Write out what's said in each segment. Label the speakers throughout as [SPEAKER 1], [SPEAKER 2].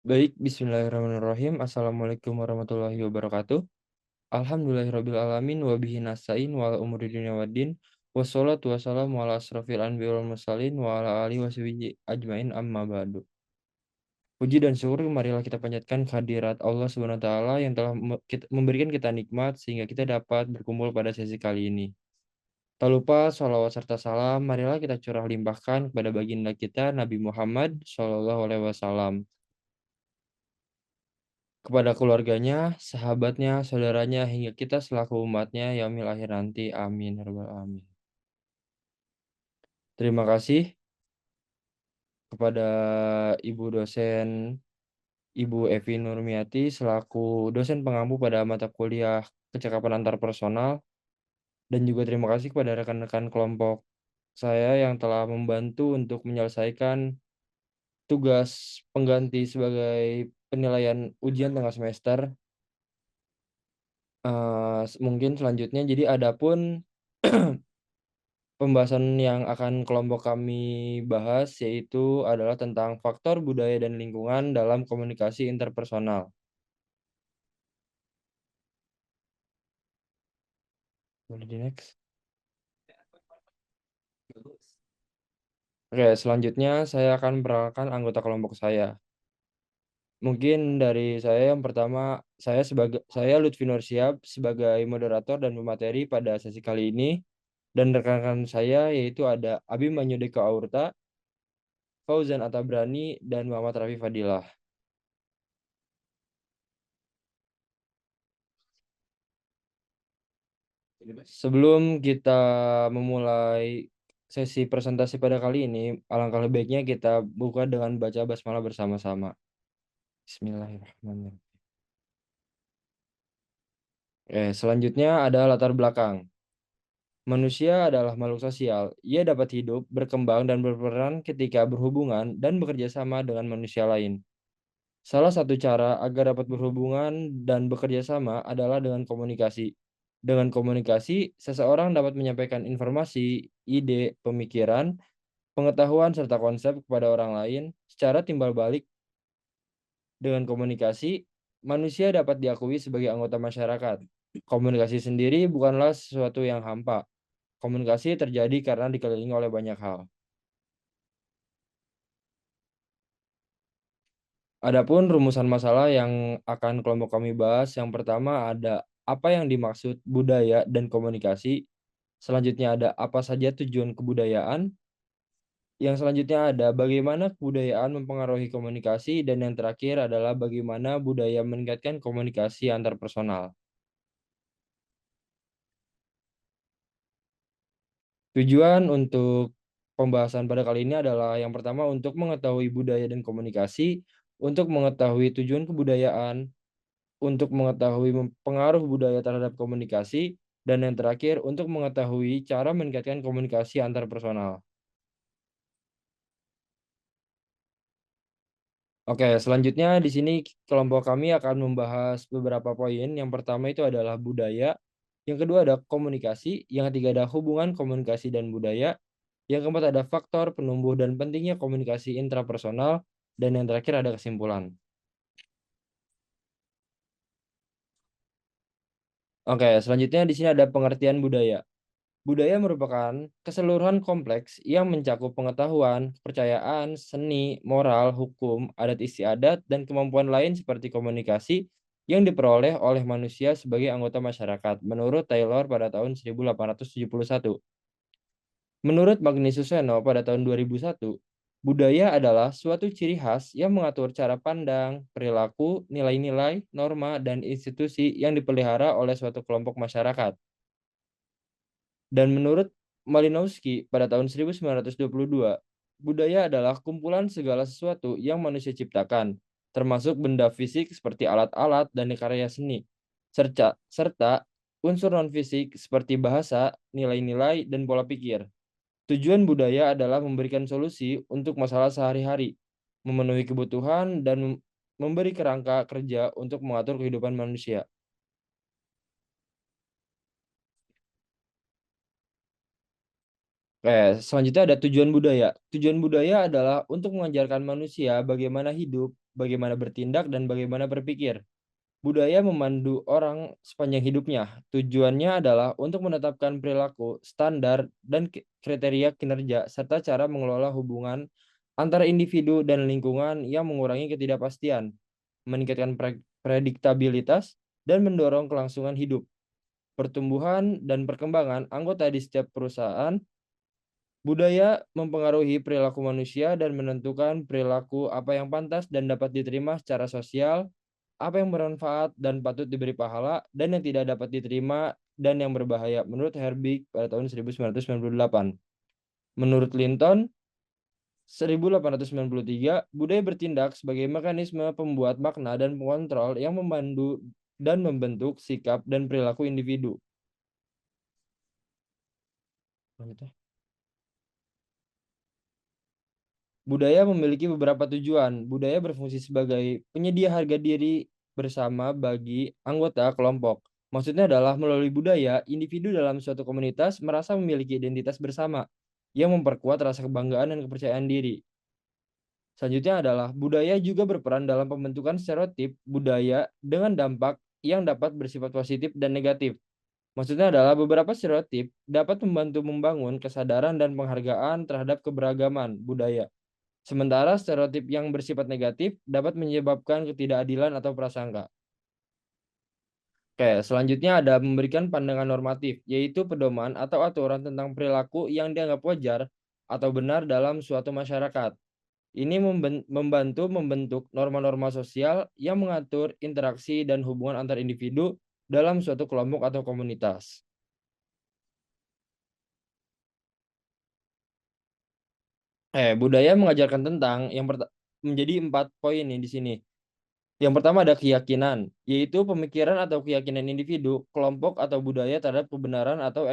[SPEAKER 1] Baik, bismillahirrahmanirrahim. Assalamualaikum warahmatullahi wabarakatuh. Alhamdulillahirabbil alamin wa bihi nasta'in wa ala umuri dunya waddin. Wassalatu wassalamu ala asrofil anbiya wal mursalin wa ala alihi washabihi ajmain amma ba'du. Puji dan syukur marilah kita panjatkan kehadirat Allah Subhanahu wa taala yang telah memberikan kita nikmat sehingga kita dapat berkumpul pada sesi kali ini. Tak lupa sholawat serta salam marilah kita curah limpahkan kepada baginda kita Nabi Muhammad Shallallahu alaihi wasallam, kepada keluarganya, sahabatnya, saudaranya, hingga kita selaku umatnya yaumil akhir nanti. Amin. Ya Rabbal Alamin. Terima kasih kepada Ibu dosen Ibu Evi Nurmiati selaku dosen pengampu pada mata kuliah kecakapan antar personal, dan juga terima kasih kepada rekan-rekan kelompok saya yang telah membantu untuk menyelesaikan tugas pengganti sebagai penilaian ujian tengah semester. Mungkin selanjutnya, jadi adapun pembahasan yang akan kelompok kami bahas yaitu adalah tentang faktor budaya dan lingkungan dalam komunikasi interpersonal. Boleh di next. Oke, selanjutnya saya akan memperkenalkan anggota kelompok saya. Mungkin dari saya yang pertama, saya Lutfi Nursiap sebagai moderator dan pemateri pada sesi kali ini, dan rekan-rekan saya yaitu ada Abi Manyudeka Aurta, Fauzan Atabrani, dan Muhammad Rafi Fadilah. Sebelum kita memulai sesi presentasi pada kali ini, alangkah lebih baiknya kita buka dengan baca basmalah bersama-sama. Bismillahirrahmanirrahim. Selanjutnya ada latar belakang. Manusia adalah makhluk sosial. Ia dapat hidup, berkembang, dan berperan ketika berhubungan dan bekerja sama dengan manusia lain. Salah satu cara agar dapat berhubungan dan bekerja sama adalah dengan komunikasi. Dengan komunikasi, seseorang dapat menyampaikan informasi, ide, pemikiran, pengetahuan, serta konsep kepada orang lain secara timbal balik. Dengan komunikasi, manusia dapat diakui sebagai anggota masyarakat. Komunikasi sendiri bukanlah sesuatu yang hampa. Komunikasi terjadi karena dikelilingi oleh banyak hal. Adapun rumusan masalah yang akan kelompok kami bahas, yang pertama ada apa yang dimaksud budaya dan komunikasi. Selanjutnya ada apa saja tujuan kebudayaan. Yang selanjutnya ada bagaimana kebudayaan mempengaruhi komunikasi, dan yang terakhir adalah bagaimana budaya meningkatkan komunikasi antar personal. Tujuan untuk pembahasan pada kali ini adalah yang pertama untuk mengetahui budaya dan komunikasi, untuk mengetahui tujuan kebudayaan, untuk mengetahui pengaruh budaya terhadap komunikasi, dan yang terakhir untuk mengetahui cara meningkatkan komunikasi antar personal. Oke, selanjutnya di sini kelompok kami akan membahas beberapa poin. Yang pertama itu adalah budaya, yang kedua ada komunikasi, yang ketiga ada hubungan komunikasi dan budaya, yang keempat ada faktor penumbuh dan pentingnya komunikasi intrapersonal, dan yang terakhir ada kesimpulan. Oke, selanjutnya di sini ada pengertian budaya. Budaya merupakan keseluruhan kompleks yang mencakup pengetahuan, kepercayaan, seni, moral, hukum, adat istiadat, dan kemampuan lain seperti komunikasi yang diperoleh oleh manusia sebagai anggota masyarakat, menurut Taylor pada tahun 1871. Menurut Magnus Suseno pada tahun 2001, budaya adalah suatu ciri khas yang mengatur cara pandang, perilaku, nilai-nilai, norma, dan institusi yang dipelihara oleh suatu kelompok masyarakat. Dan menurut Malinowski pada tahun 1922, budaya adalah kumpulan segala sesuatu yang manusia ciptakan, termasuk benda fisik seperti alat-alat dan karya seni, serta unsur non-fisik seperti bahasa, nilai-nilai, dan pola pikir. Tujuan budaya adalah memberikan solusi untuk masalah sehari-hari, memenuhi kebutuhan, dan memberi kerangka kerja untuk mengatur kehidupan manusia. Selanjutnya ada tujuan budaya. Tujuan budaya adalah untuk mengajarkan manusia bagaimana hidup, bagaimana bertindak, dan bagaimana berpikir. Budaya memandu orang sepanjang hidupnya. Tujuannya adalah untuk menetapkan perilaku, standar, dan kriteria kinerja, serta cara mengelola hubungan antara individu dan lingkungan yang mengurangi ketidakpastian, meningkatkan prediktabilitas, dan mendorong kelangsungan hidup. Pertumbuhan dan perkembangan anggota di setiap perusahaan. Budaya mempengaruhi perilaku manusia dan menentukan perilaku apa yang pantas dan dapat diterima secara sosial, apa yang bermanfaat dan patut diberi pahala, dan yang tidak dapat diterima dan yang berbahaya, menurut Herbig pada tahun 1998. Menurut Linton, 1893, budaya bertindak sebagai mekanisme pembuat makna dan pengontrol yang memandu dan membentuk sikap dan perilaku individu. Budaya memiliki beberapa tujuan. Budaya berfungsi sebagai penyedia harga diri bersama bagi anggota kelompok. Maksudnya adalah melalui budaya, individu dalam suatu komunitas merasa memiliki identitas bersama yang memperkuat rasa kebanggaan dan kepercayaan diri. Selanjutnya adalah budaya juga berperan dalam pembentukan stereotip budaya dengan dampak yang dapat bersifat positif dan negatif. Maksudnya adalah beberapa stereotip dapat membantu membangun kesadaran dan penghargaan terhadap keberagaman budaya. Sementara stereotip yang bersifat negatif dapat menyebabkan ketidakadilan atau prasangka. Oke, selanjutnya ada memberikan pandangan normatif, yaitu pedoman atau aturan tentang perilaku yang dianggap wajar atau benar dalam suatu masyarakat. Ini membantu membentuk norma-norma sosial yang mengatur interaksi dan hubungan antar individu dalam suatu kelompok atau komunitas. Budaya mengajarkan tentang menjadi 4 poin nih di sini. Yang pertama ada keyakinan, yaitu pemikiran atau keyakinan individu, kelompok, atau budaya terhadap kebenaran atau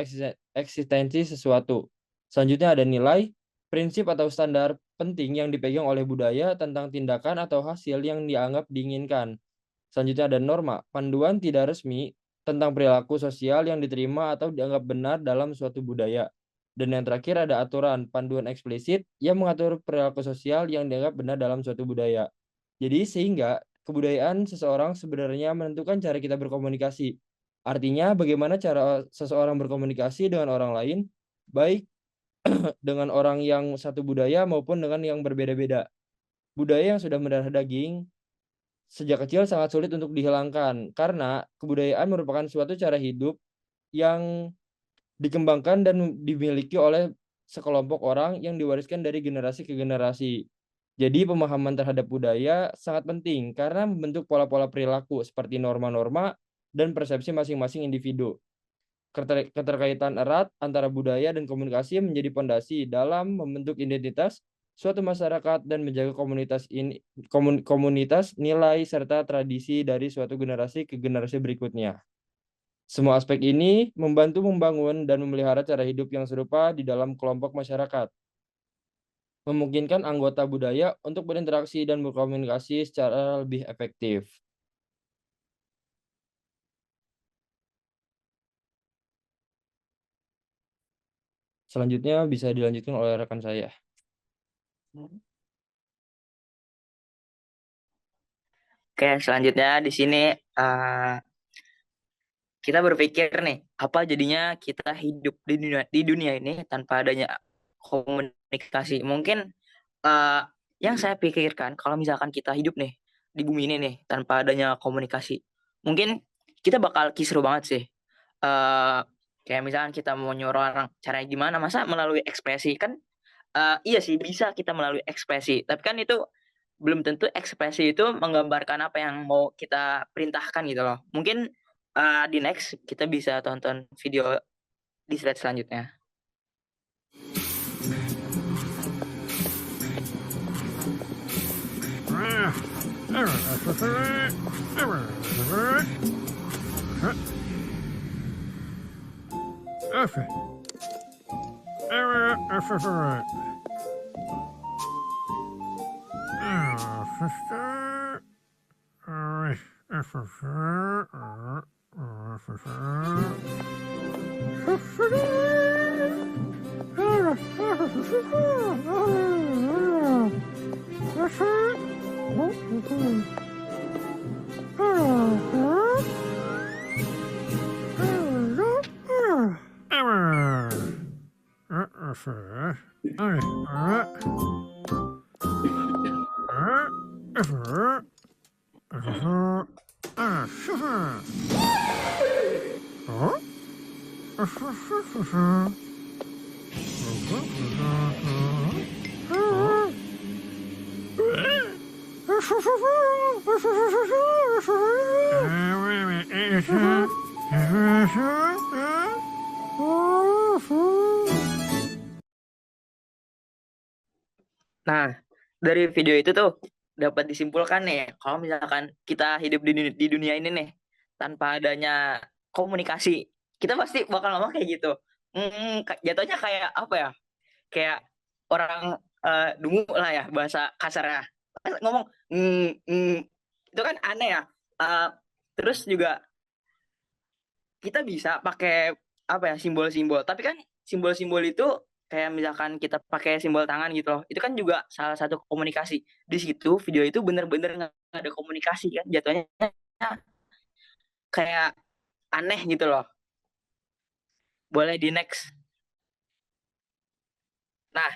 [SPEAKER 1] eksistensi sesuatu. Selanjutnya ada nilai, prinsip atau standar penting yang dipegang oleh budaya tentang tindakan atau hasil yang dianggap diinginkan. Selanjutnya ada norma, panduan tidak resmi tentang perilaku sosial yang diterima atau dianggap benar dalam suatu budaya. Dan yang terakhir ada aturan, panduan eksplisit yang mengatur perilaku sosial yang dianggap benar dalam suatu budaya. Jadi sehingga kebudayaan seseorang sebenarnya menentukan cara kita berkomunikasi. Artinya bagaimana cara seseorang berkomunikasi dengan orang lain, baik dengan orang yang satu budaya maupun dengan yang berbeda-beda. Budaya yang sudah mendarah daging sejak kecil sangat sulit untuk dihilangkan karena kebudayaan merupakan suatu cara hidup yang dikembangkan dan dimiliki oleh sekelompok orang yang diwariskan dari generasi ke generasi. Jadi pemahaman terhadap budaya sangat penting karena membentuk pola-pola perilaku seperti norma-norma dan persepsi masing-masing individu. Keterkaitan erat antara budaya dan komunikasi menjadi fondasi dalam membentuk identitas suatu masyarakat dan menjaga komunitas nilai serta tradisi dari suatu generasi ke generasi berikutnya. Semua aspek ini membantu membangun dan memelihara cara hidup yang serupa di dalam kelompok masyarakat, memungkinkan anggota budaya untuk berinteraksi dan berkomunikasi secara lebih efektif. Selanjutnya bisa dilanjutkan oleh rekan saya.
[SPEAKER 2] Oke, selanjutnya di sini kita berpikir nih, apa jadinya kita hidup di dunia ini tanpa adanya komunikasi. Mungkin yang saya pikirkan kalau misalkan kita hidup nih di bumi ini nih tanpa adanya komunikasi, mungkin kita bakal kisruh banget sih. Kayak misalkan kita mau nyuruh orang caranya gimana, masa melalui ekspresi kan? Iya sih bisa kita melalui ekspresi, tapi kan itu belum tentu ekspresi itu menggambarkan apa yang mau kita perintahkan gitu loh. Mungkin di next kita bisa tonton video di slide selanjutnya. Nah, dari video itu tuh dapat disimpulkan nih, kalau misalkan kita hidup di dunia ini nih, tanpa adanya komunikasi, kita pasti bakal ngomong kayak gitu. Jatuhnya kayak apa ya? Kayak orang dungu lah ya bahasa kasarnya. Ngomong itu kan aneh ya. Eh, terus juga kita bisa pakai apa ya simbol-simbol. Tapi kan simbol-simbol itu kayak misalkan kita pakai simbol tangan gitu loh. Itu kan juga salah satu komunikasi. Di situ video itu bener-bener nggak ada komunikasi kan. Jatuhnya kayak aneh gitu loh. Boleh di next. Nah,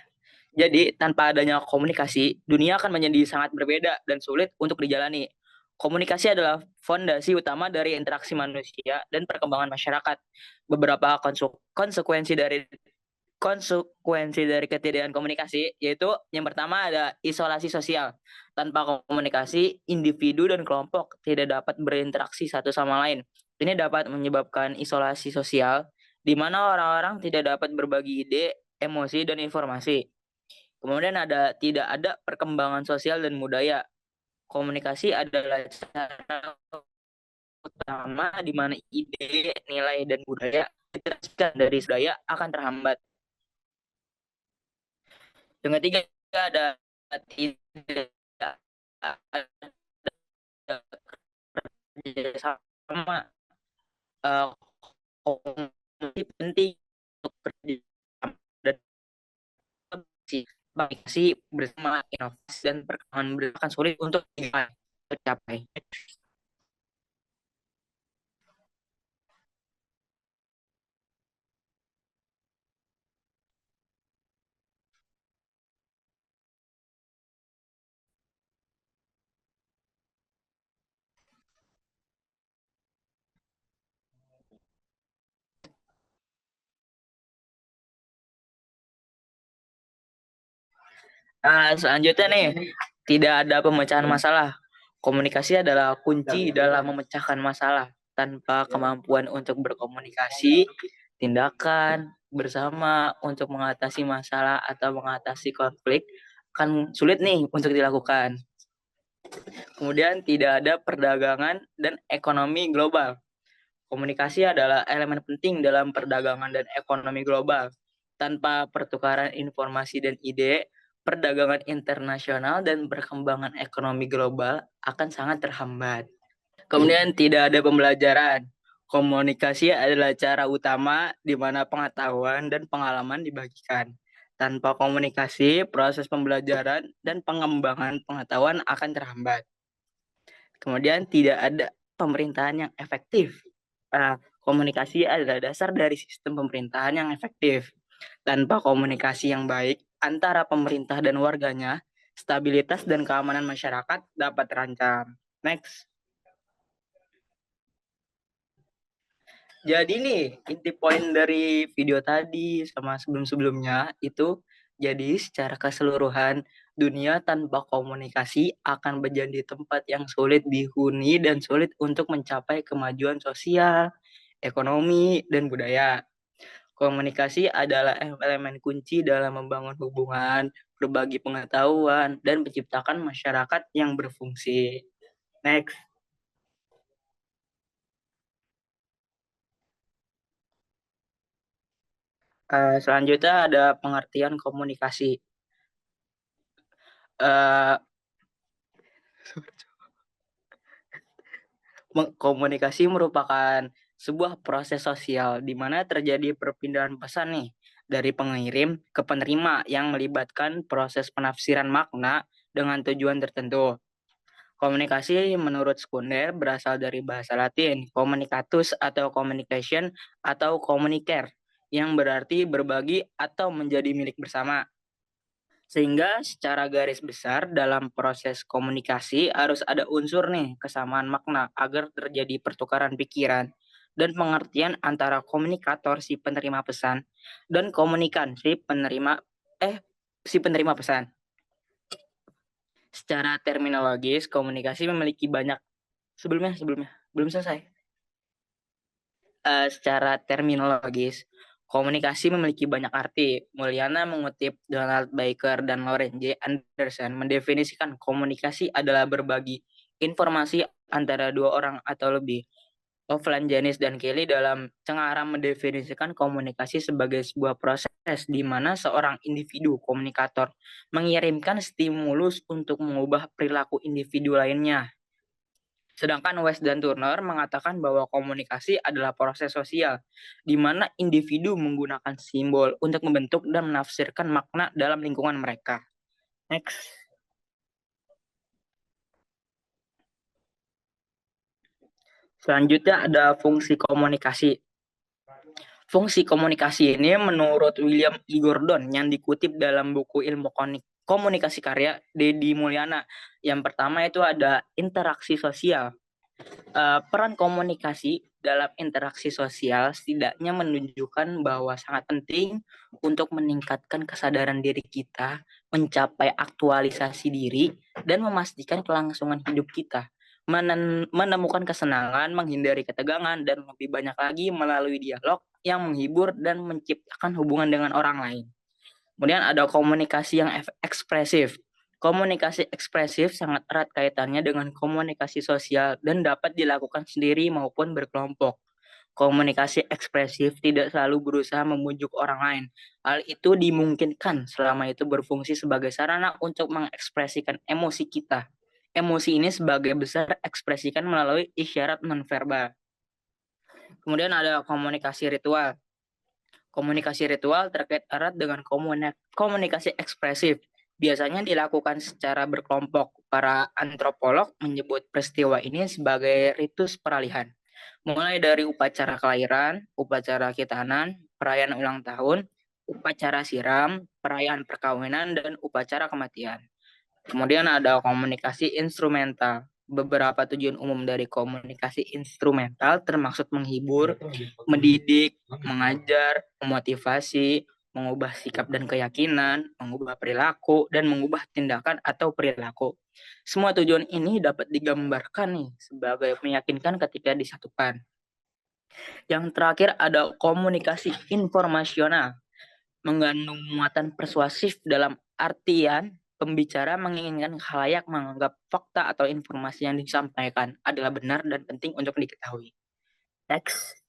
[SPEAKER 2] jadi tanpa adanya komunikasi, dunia akan menjadi sangat berbeda dan sulit untuk dijalani. Komunikasi adalah fondasi utama dari interaksi manusia dan perkembangan masyarakat. Beberapa konsekuensi dari ketiadaan komunikasi yaitu yang pertama ada isolasi sosial. Tanpa komunikasi, individu dan kelompok tidak dapat berinteraksi satu sama lain. Ini dapat menyebabkan isolasi sosial di mana orang-orang tidak dapat berbagi ide, emosi, dan informasi. Kemudian tidak ada perkembangan sosial dan budaya. Komunikasi adalah cara utama di mana ide, nilai, dan budaya diteruskan dari budaya akan terhambat. Yang ketiga ada tidak ada kerjasama. Komunikasi penting untuk kerjasama dan komunikasi bersama inovasi dan perkembangan bersama akan sulit untuk tercapai. Selanjutnya nih, tidak ada pemecahan masalah. Komunikasi adalah kunci dalam memecahkan masalah. Tanpa kemampuan untuk berkomunikasi, tindakan bersama untuk mengatasi masalah atau mengatasi konflik akan sulit nih untuk dilakukan. Kemudian tidak ada perdagangan dan ekonomi global. Komunikasi adalah elemen penting dalam perdagangan dan ekonomi global. Tanpa pertukaran informasi dan ide, perdagangan internasional dan perkembangan ekonomi global akan sangat terhambat. Kemudian tidak ada pembelajaran. Komunikasi adalah cara utama di mana pengetahuan dan pengalaman dibagikan. Tanpa komunikasi, proses pembelajaran dan pengembangan pengetahuan akan terhambat. Kemudian tidak ada pemerintahan yang efektif. Komunikasi adalah dasar dari sistem pemerintahan yang efektif. Tanpa komunikasi yang baik antara pemerintah dan warganya, stabilitas dan keamanan masyarakat dapat terancam. Next. Jadi nih, inti poin dari video tadi sama sebelum-sebelumnya itu jadi secara keseluruhan dunia tanpa komunikasi akan menjadi tempat yang sulit dihuni dan sulit untuk mencapai kemajuan sosial, ekonomi, dan budaya. Komunikasi adalah elemen kunci dalam membangun hubungan, berbagi pengetahuan, dan menciptakan masyarakat yang berfungsi. Next. Selanjutnya ada pengertian komunikasi. Uh, Komunikasi merupakan sebuah proses sosial di mana terjadi perpindahan pesan nih dari pengirim ke penerima yang melibatkan proses penafsiran makna dengan tujuan tertentu. Komunikasi menurut Sekunder berasal dari bahasa Latin communicatus atau communication atau communicare yang berarti berbagi atau menjadi milik bersama. Sehingga secara garis besar dalam proses komunikasi harus ada unsur nih kesamaan makna agar terjadi pertukaran pikiran dan pengertian antara komunikator si penerima pesan dan komunikan si penerima pesan. Secara terminologis, komunikasi memiliki banyak sebelumnya belum selesai. Secara terminologis, komunikasi memiliki banyak arti. Mulyana mengutip Donald Baker dan Lauren J. Anderson mendefinisikan komunikasi adalah berbagi informasi antara dua orang atau lebih. Offline Janis dan Kelly dalam Cengara mendefinisikan komunikasi sebagai sebuah proses di mana seorang individu komunikator mengirimkan stimulus untuk mengubah perilaku individu lainnya. Sedangkan West dan Turner mengatakan bahwa komunikasi adalah proses sosial, di mana individu menggunakan simbol untuk membentuk dan menafsirkan makna dalam lingkungan mereka. Next. Selanjutnya ada fungsi komunikasi. Fungsi komunikasi ini menurut William E. Gordon yang dikutip dalam buku ilmu komunikasi karya Deddy Mulyana. Yang pertama itu ada interaksi sosial. Peran komunikasi dalam interaksi sosial setidaknya menunjukkan bahwa sangat penting untuk meningkatkan kesadaran diri kita, mencapai aktualisasi diri, dan memastikan kelangsungan hidup kita. Menemukan kesenangan, menghindari ketegangan, dan lebih banyak lagi melalui dialog yang menghibur dan menciptakan hubungan dengan orang lain. Kemudian ada komunikasi yang ekspresif. Komunikasi ekspresif sangat erat kaitannya dengan komunikasi sosial dan dapat dilakukan sendiri maupun berkelompok. Komunikasi ekspresif tidak selalu berusaha memujuk orang lain. Hal itu dimungkinkan selama itu berfungsi sebagai sarana untuk mengekspresikan emosi kita. Emosi ini sebagai besar ekspresikan melalui isyarat nonverbal. Kemudian ada komunikasi ritual. Komunikasi ritual terkait erat dengan komunikasi ekspresif. Biasanya dilakukan secara berkelompok. Para antropolog menyebut peristiwa ini sebagai ritus peralihan. Mulai dari upacara kelahiran, upacara khitanan, perayaan ulang tahun, upacara siram, perayaan perkawinan, dan upacara kematian. Kemudian ada komunikasi instrumental. Beberapa tujuan umum dari komunikasi instrumental termaksud menghibur, mendidik, mengajar, memotivasi, mengubah sikap dan keyakinan, mengubah perilaku, dan mengubah tindakan atau perilaku. Semua tujuan ini dapat digambarkan nih sebagai meyakinkan ketika disatukan. Yang terakhir ada komunikasi informasional, mengandung muatan persuasif dalam artian pembicara menginginkan khalayak menganggap fakta atau informasi yang disampaikan adalah benar dan penting untuk diketahui. Next.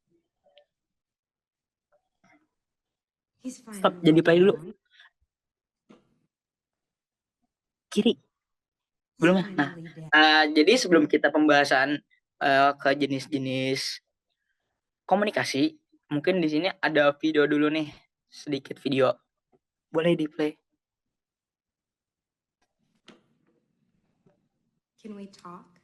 [SPEAKER 2] Stop, jadi play dulu. Kiri. Belum ya? Nah, jadi sebelum kita pembahasan ke jenis-jenis komunikasi, mungkin di sini ada video dulu nih, sedikit video. Boleh di play.
[SPEAKER 3] Can we talk?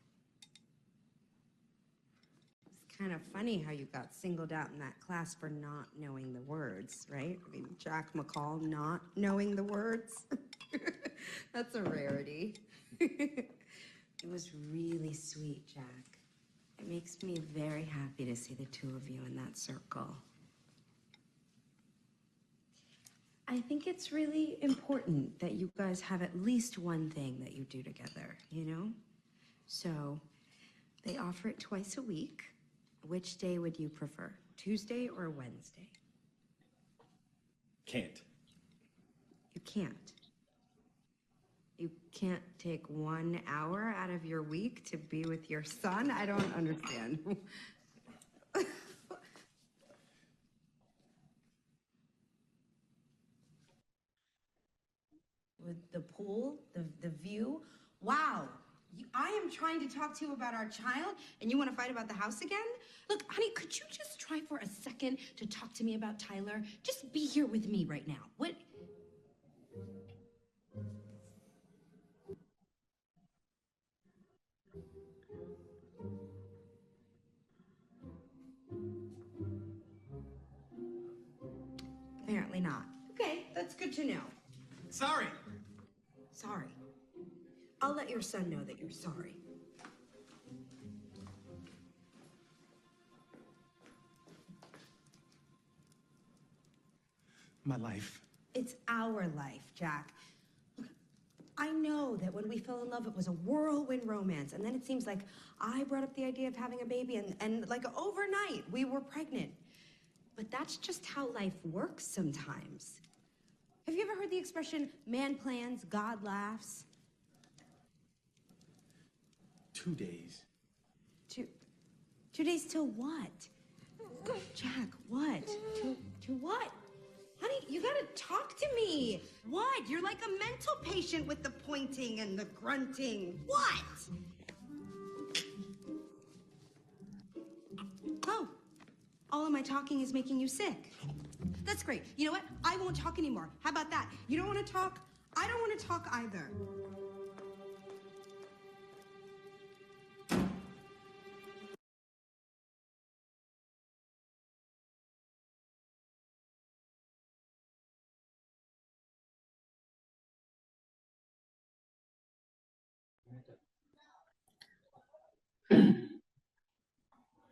[SPEAKER 3] It's kind of funny how you got singled out in that class for not knowing the words, right? I mean, Jack McCall not knowing the words. That's a rarity. It was really sweet, Jack. It makes me very happy to see the two of you in that circle. I think it's really important that you guys have at least one thing that you do together, you know? So, they offer it twice a week. Which day would you prefer? Tuesday or Wednesday?
[SPEAKER 4] Can't.
[SPEAKER 3] You can't. You can't take 1 hour out of your week to be with your son? I don't understand. With the pool, the view. Wow. I am trying to talk to you about our child, and you want to fight about the house again? Look, honey, could you just try for a second to talk to me about Tyler? Just be here with me right now. What? Apparently not. Okay, that's good to know.
[SPEAKER 4] Sorry,
[SPEAKER 3] Sorry. I'll let your son know that you're sorry.
[SPEAKER 4] My life.
[SPEAKER 3] It's our life, Jack. Look, I know that when we fell in love, it was a whirlwind romance. And then it seems like I brought up the idea of having a baby, and like overnight, we were pregnant. But that's just how life works sometimes. Have you ever heard the expression, man plans, God laughs?
[SPEAKER 4] 2 days.
[SPEAKER 3] 2 days till what? Jack, what? To what? Honey, you gotta talk to me. What? You're like a mental patient with the pointing and the grunting. What? Oh, all of my talking is making you sick. That's great. You know what? I won't talk anymore. How about that? You don't want to talk? I don't want to talk either.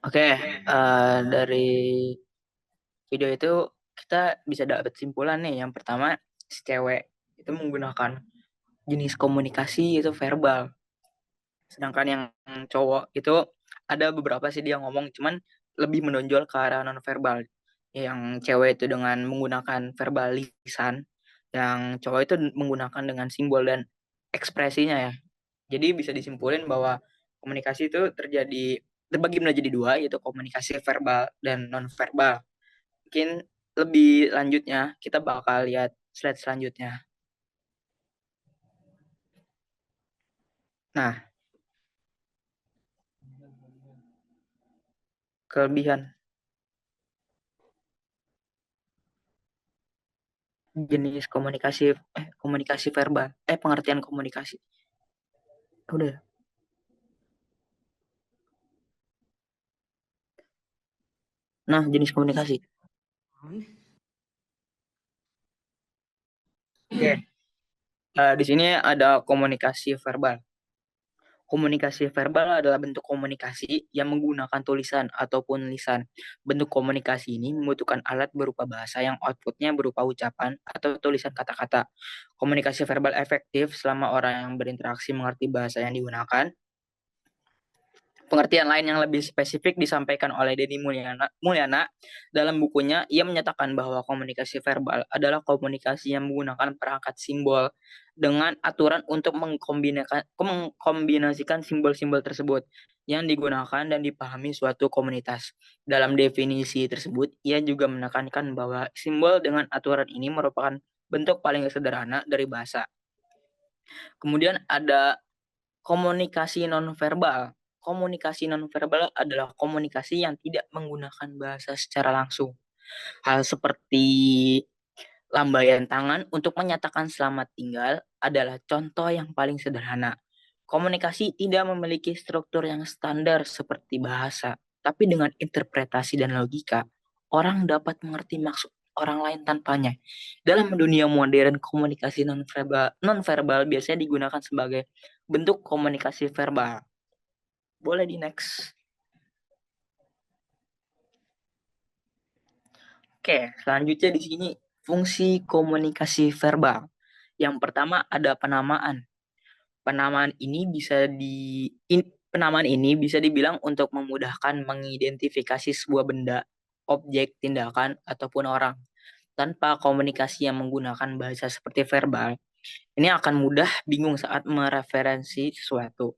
[SPEAKER 2] Oke, dari video itu kita bisa dapat simpulan nih. Yang pertama, si cewek itu menggunakan jenis komunikasi itu verbal. Sedangkan yang cowok itu ada beberapa sih dia ngomong, cuman lebih menonjol ke arah non-verbal. Yang cewek itu dengan menggunakan verbal lisan, yang cowok itu menggunakan dengan simbol dan ekspresinya ya. Jadi bisa disimpulin bahwa komunikasi itu terbagi menjadi dua, yaitu komunikasi verbal dan non-verbal. Mungkin lebih lanjutnya kita bakal lihat slide selanjutnya. Nah, kelebihan jenis komunikasi verbal, pengertian komunikasi. Udah. Nah, jenis komunikasi. Oke. Di sini ada komunikasi verbal. Komunikasi verbal adalah bentuk komunikasi yang menggunakan tulisan ataupun lisan. Bentuk komunikasi ini membutuhkan alat berupa bahasa yang outputnya berupa ucapan atau tulisan kata-kata. Komunikasi verbal efektif selama orang yang berinteraksi mengerti bahasa yang digunakan. Pengertian lain yang lebih spesifik disampaikan oleh Denny Mulyana dalam bukunya. Ia menyatakan bahwa komunikasi verbal adalah komunikasi yang menggunakan perangkat simbol dengan aturan untuk mengkombinasikan simbol-simbol tersebut yang digunakan dan dipahami suatu komunitas. Dalam definisi tersebut, ia juga menekankan bahwa simbol dengan aturan ini merupakan bentuk paling sederhana dari bahasa. Kemudian ada komunikasi nonverbal. Komunikasi nonverbal adalah komunikasi yang tidak menggunakan bahasa secara langsung. Hal seperti lambaian tangan untuk menyatakan selamat tinggal adalah contoh yang paling sederhana. Komunikasi tidak memiliki struktur yang standar seperti bahasa, tapi dengan interpretasi dan logika, orang dapat mengerti maksud orang lain tanpanya. Dalam dunia modern, komunikasi nonverbal biasanya digunakan sebagai bentuk komunikasi verbal. Boleh di next. Oke, selanjutnya di sini fungsi komunikasi verbal. Yang pertama ada penamaan. Penamaan ini bisa dibilang untuk memudahkan mengidentifikasi sebuah benda, objek, tindakan, ataupun orang. Tanpa komunikasi yang menggunakan bahasa seperti verbal, ini akan mudah bingung saat mereferensi sesuatu.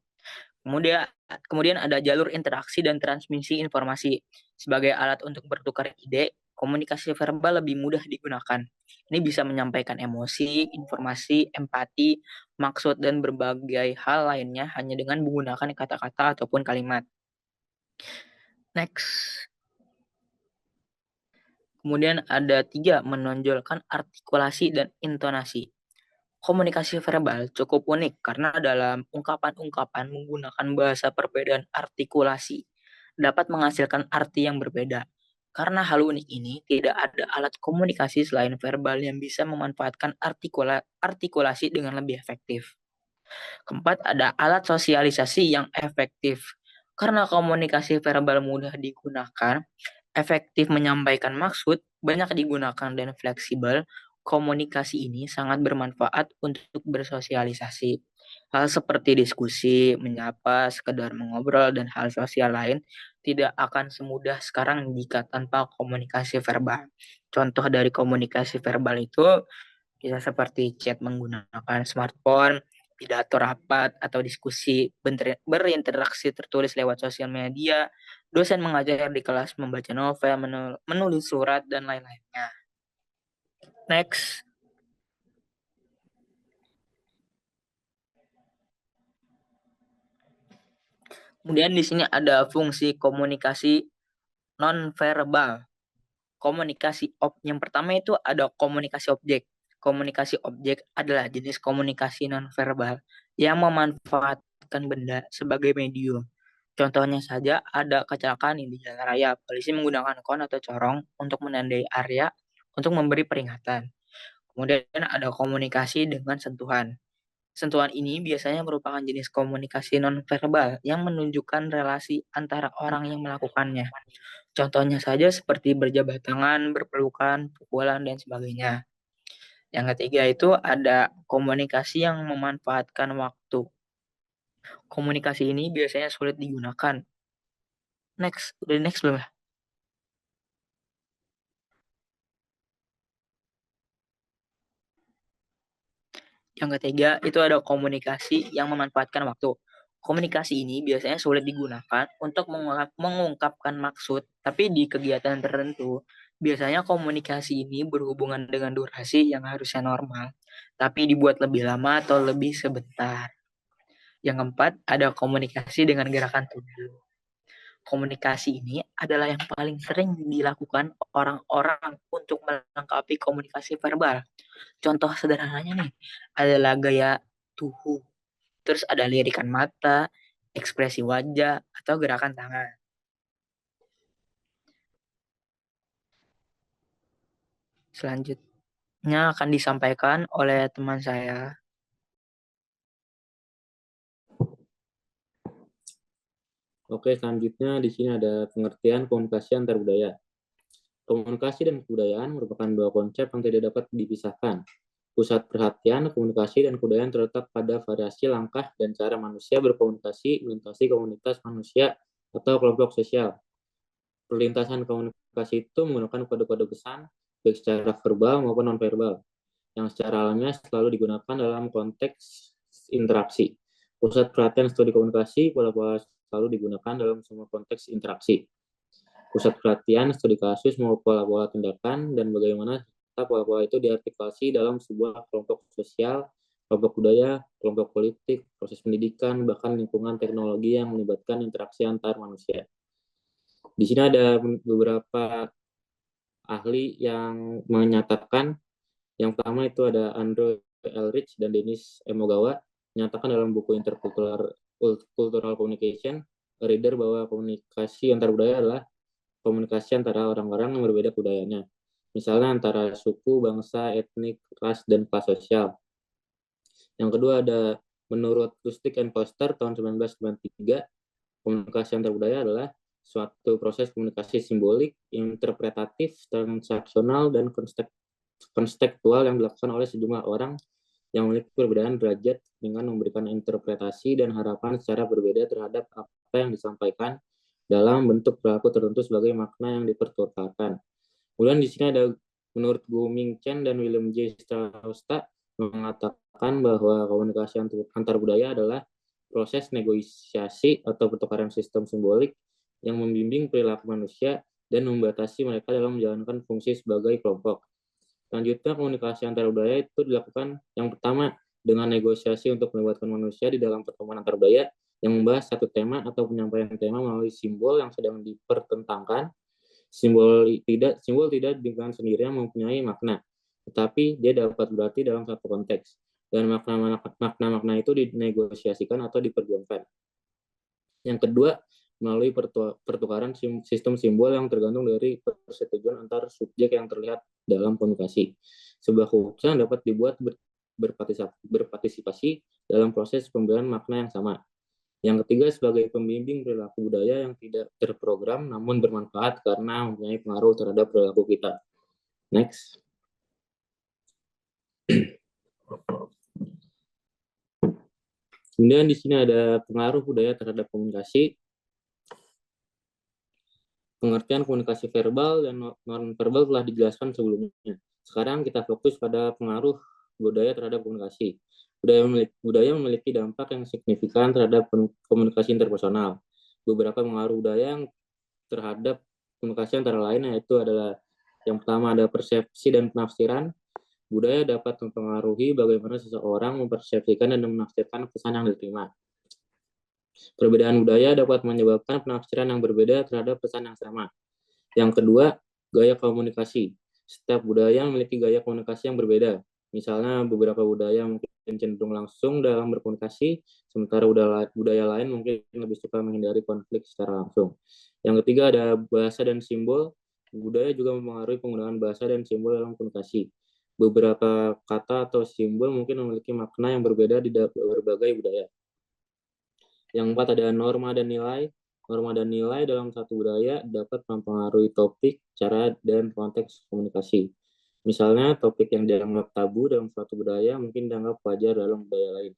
[SPEAKER 2] Kemudian ada jalur interaksi dan transmisi informasi. Sebagai alat untuk bertukar ide, komunikasi verbal lebih mudah digunakan. Ini bisa menyampaikan emosi, informasi, empati, maksud, dan berbagai hal lainnya hanya dengan menggunakan kata-kata ataupun kalimat. Next. Kemudian ada 3, menonjolkan artikulasi dan intonasi. Komunikasi verbal cukup unik karena dalam ungkapan-ungkapan menggunakan bahasa perbedaan artikulasi dapat menghasilkan arti yang berbeda. Karena hal unik ini, tidak ada alat komunikasi selain verbal yang bisa memanfaatkan artikulasi dengan lebih efektif. Keempat, ada alat sosialisasi yang efektif. Karena komunikasi verbal mudah digunakan, efektif menyampaikan maksud, banyak digunakan dan fleksibel, komunikasi ini sangat bermanfaat untuk bersosialisasi. Hal seperti diskusi, menyapa, sekedar mengobrol, dan hal sosial lain tidak akan semudah sekarang jika tanpa komunikasi verbal. Contoh dari komunikasi verbal itu bisa seperti chat menggunakan smartphone, pidato rapat, atau diskusi berinteraksi tertulis lewat sosial media, dosen mengajar di kelas membaca novel, menulis surat, dan lain-lainnya. Next. Kemudian di sini ada fungsi komunikasi nonverbal. Yang pertama itu ada komunikasi objek. Komunikasi objek adalah jenis komunikasi nonverbal yang memanfaatkan benda sebagai medium. Contohnya saja ada kecelakaan di jalan raya. Polisi menggunakan kon atau corong untuk menandai area untuk memberi peringatan. Kemudian ada komunikasi dengan sentuhan. Sentuhan ini biasanya merupakan jenis komunikasi nonverbal yang menunjukkan relasi antara orang yang melakukannya. Contohnya saja seperti berjabat tangan, berpelukan, pukulan, dan sebagainya. Yang ketiga itu ada komunikasi yang memanfaatkan waktu. Komunikasi ini biasanya sulit digunakan. Next, udah next belum ya? Yang ketiga itu ada komunikasi yang memanfaatkan waktu. Komunikasi ini biasanya sulit digunakan untuk mengungkapkan maksud, tapi di kegiatan tertentu, biasanya komunikasi ini berhubungan dengan durasi yang harusnya normal, tapi dibuat lebih lama atau lebih sebentar. Yang keempat, ada komunikasi dengan gerakan tubuh. Komunikasi ini adalah yang paling sering dilakukan orang-orang untuk melengkapi komunikasi verbal. Contoh sederhananya nih, adalah gaya tuhu, terus ada lirikan mata, ekspresi wajah, atau gerakan tangan. Selanjutnya akan disampaikan oleh teman saya.
[SPEAKER 5] Oke, selanjutnya di sini ada pengertian komunikasi antar budaya. Komunikasi dan kebudayaan merupakan dua konsep yang tidak dapat dipisahkan. Pusat perhatian, komunikasi, dan kebudayaan terletak pada variasi langkah dan cara manusia berkomunikasi melintasi komunitas manusia atau kelompok sosial. Perlintasan komunikasi itu menggunakan kode-kode pesan, baik secara verbal maupun nonverbal, yang secara alamiah selalu digunakan dalam konteks interaksi. Pusat perhatian studi komunikasi pola-pola selalu digunakan dalam semua konteks interaksi. Pusat perhatian studi kasus maupun pola-pola tindakan dan bagaimana pola-pola itu diartikulasi dalam sebuah kelompok sosial, kelompok budaya, kelompok politik, proses pendidikan, bahkan lingkungan teknologi yang melibatkan interaksi antar manusia. Di sini ada beberapa ahli yang menyatakan, yang pertama itu ada Andrew Elrich dan Dennis Emogawa, menyatakan dalam buku Intercultural Communication, reader bahwa komunikasi antar budaya adalah komunikasi antara orang-orang yang berbeda budayanya. Misalnya antara suku, bangsa, etnik, ras, dan kelas sosial. Yang kedua ada menurut Lustig and Foster tahun 1993, komunikasi antar budaya adalah suatu proses komunikasi simbolik, interpretatif, transaksional, dan konstekstual yang dilakukan oleh sejumlah orang yang memiliki perbedaan derajat dengan memberikan interpretasi dan harapan secara berbeda terhadap apa yang disampaikan dalam bentuk perilaku tertentu sebagai makna yang dipertukarkan. Kemudian di sini ada menurut Gu Ming Chen dan William J. Strausta mengatakan bahwa komunikasi antar budaya adalah proses negosiasi atau pertukaran sistem simbolik yang membimbing perilaku manusia dan membatasi mereka dalam menjalankan fungsi sebagai kelompok. Selanjutnya, komunikasi antar budaya itu dilakukan yang pertama dengan negosiasi untuk melibatkan manusia di dalam pertemuan antar budaya yang membahas satu tema atau penyampaian tema melalui simbol yang sedang dipertentangkan. Simbol tidak dengan sendirinya mempunyai makna, tetapi dia dapat berarti dalam satu konteks, dan makna-makna itu dinegosiasikan atau diperjuangkan. Yang kedua, melalui pertukaran sistem simbol yang tergantung dari persetujuan antar subjek yang terlihat dalam komunikasi. Sebuah keputusan dapat dibuat berpartisipasi dalam proses pemberian makna yang sama. Yang ketiga, sebagai pembimbing perilaku budaya yang tidak terprogram namun bermanfaat karena mempunyai pengaruh terhadap perilaku kita. Next. Kemudian di sini ada pengaruh budaya terhadap komunikasi. Pengertian komunikasi verbal dan non-verbal telah dijelaskan sebelumnya. Sekarang kita fokus pada pengaruh budaya terhadap komunikasi. Budaya memiliki dampak yang signifikan terhadap komunikasi interpersonal. Beberapa pengaruh budaya yang terhadap komunikasi antara lain yaitu adalah yang pertama ada persepsi dan penafsiran. Budaya dapat mempengaruhi bagaimana seseorang mempersepsikan dan menafsirkan pesan yang diterima. Perbedaan budaya dapat menyebabkan penafsiran yang berbeda terhadap pesan yang sama. Yang kedua, gaya komunikasi. Setiap budaya memiliki gaya komunikasi yang berbeda. Misalnya, beberapa budaya mungkin cenderung langsung dalam berkomunikasi, sementara budaya lain mungkin lebih suka menghindari konflik secara langsung. Yang ketiga, ada bahasa dan simbol. Budaya juga mempengaruhi penggunaan bahasa dan simbol dalam komunikasi. Beberapa kata atau simbol mungkin memiliki makna yang berbeda di berbagai budaya. Yang keempat ada norma dan nilai. Norma dan nilai dalam satu budaya dapat mempengaruhi topik, cara, dan konteks komunikasi. Misalnya, topik yang dianggap tabu dalam suatu budaya mungkin dianggap wajar dalam budaya lain.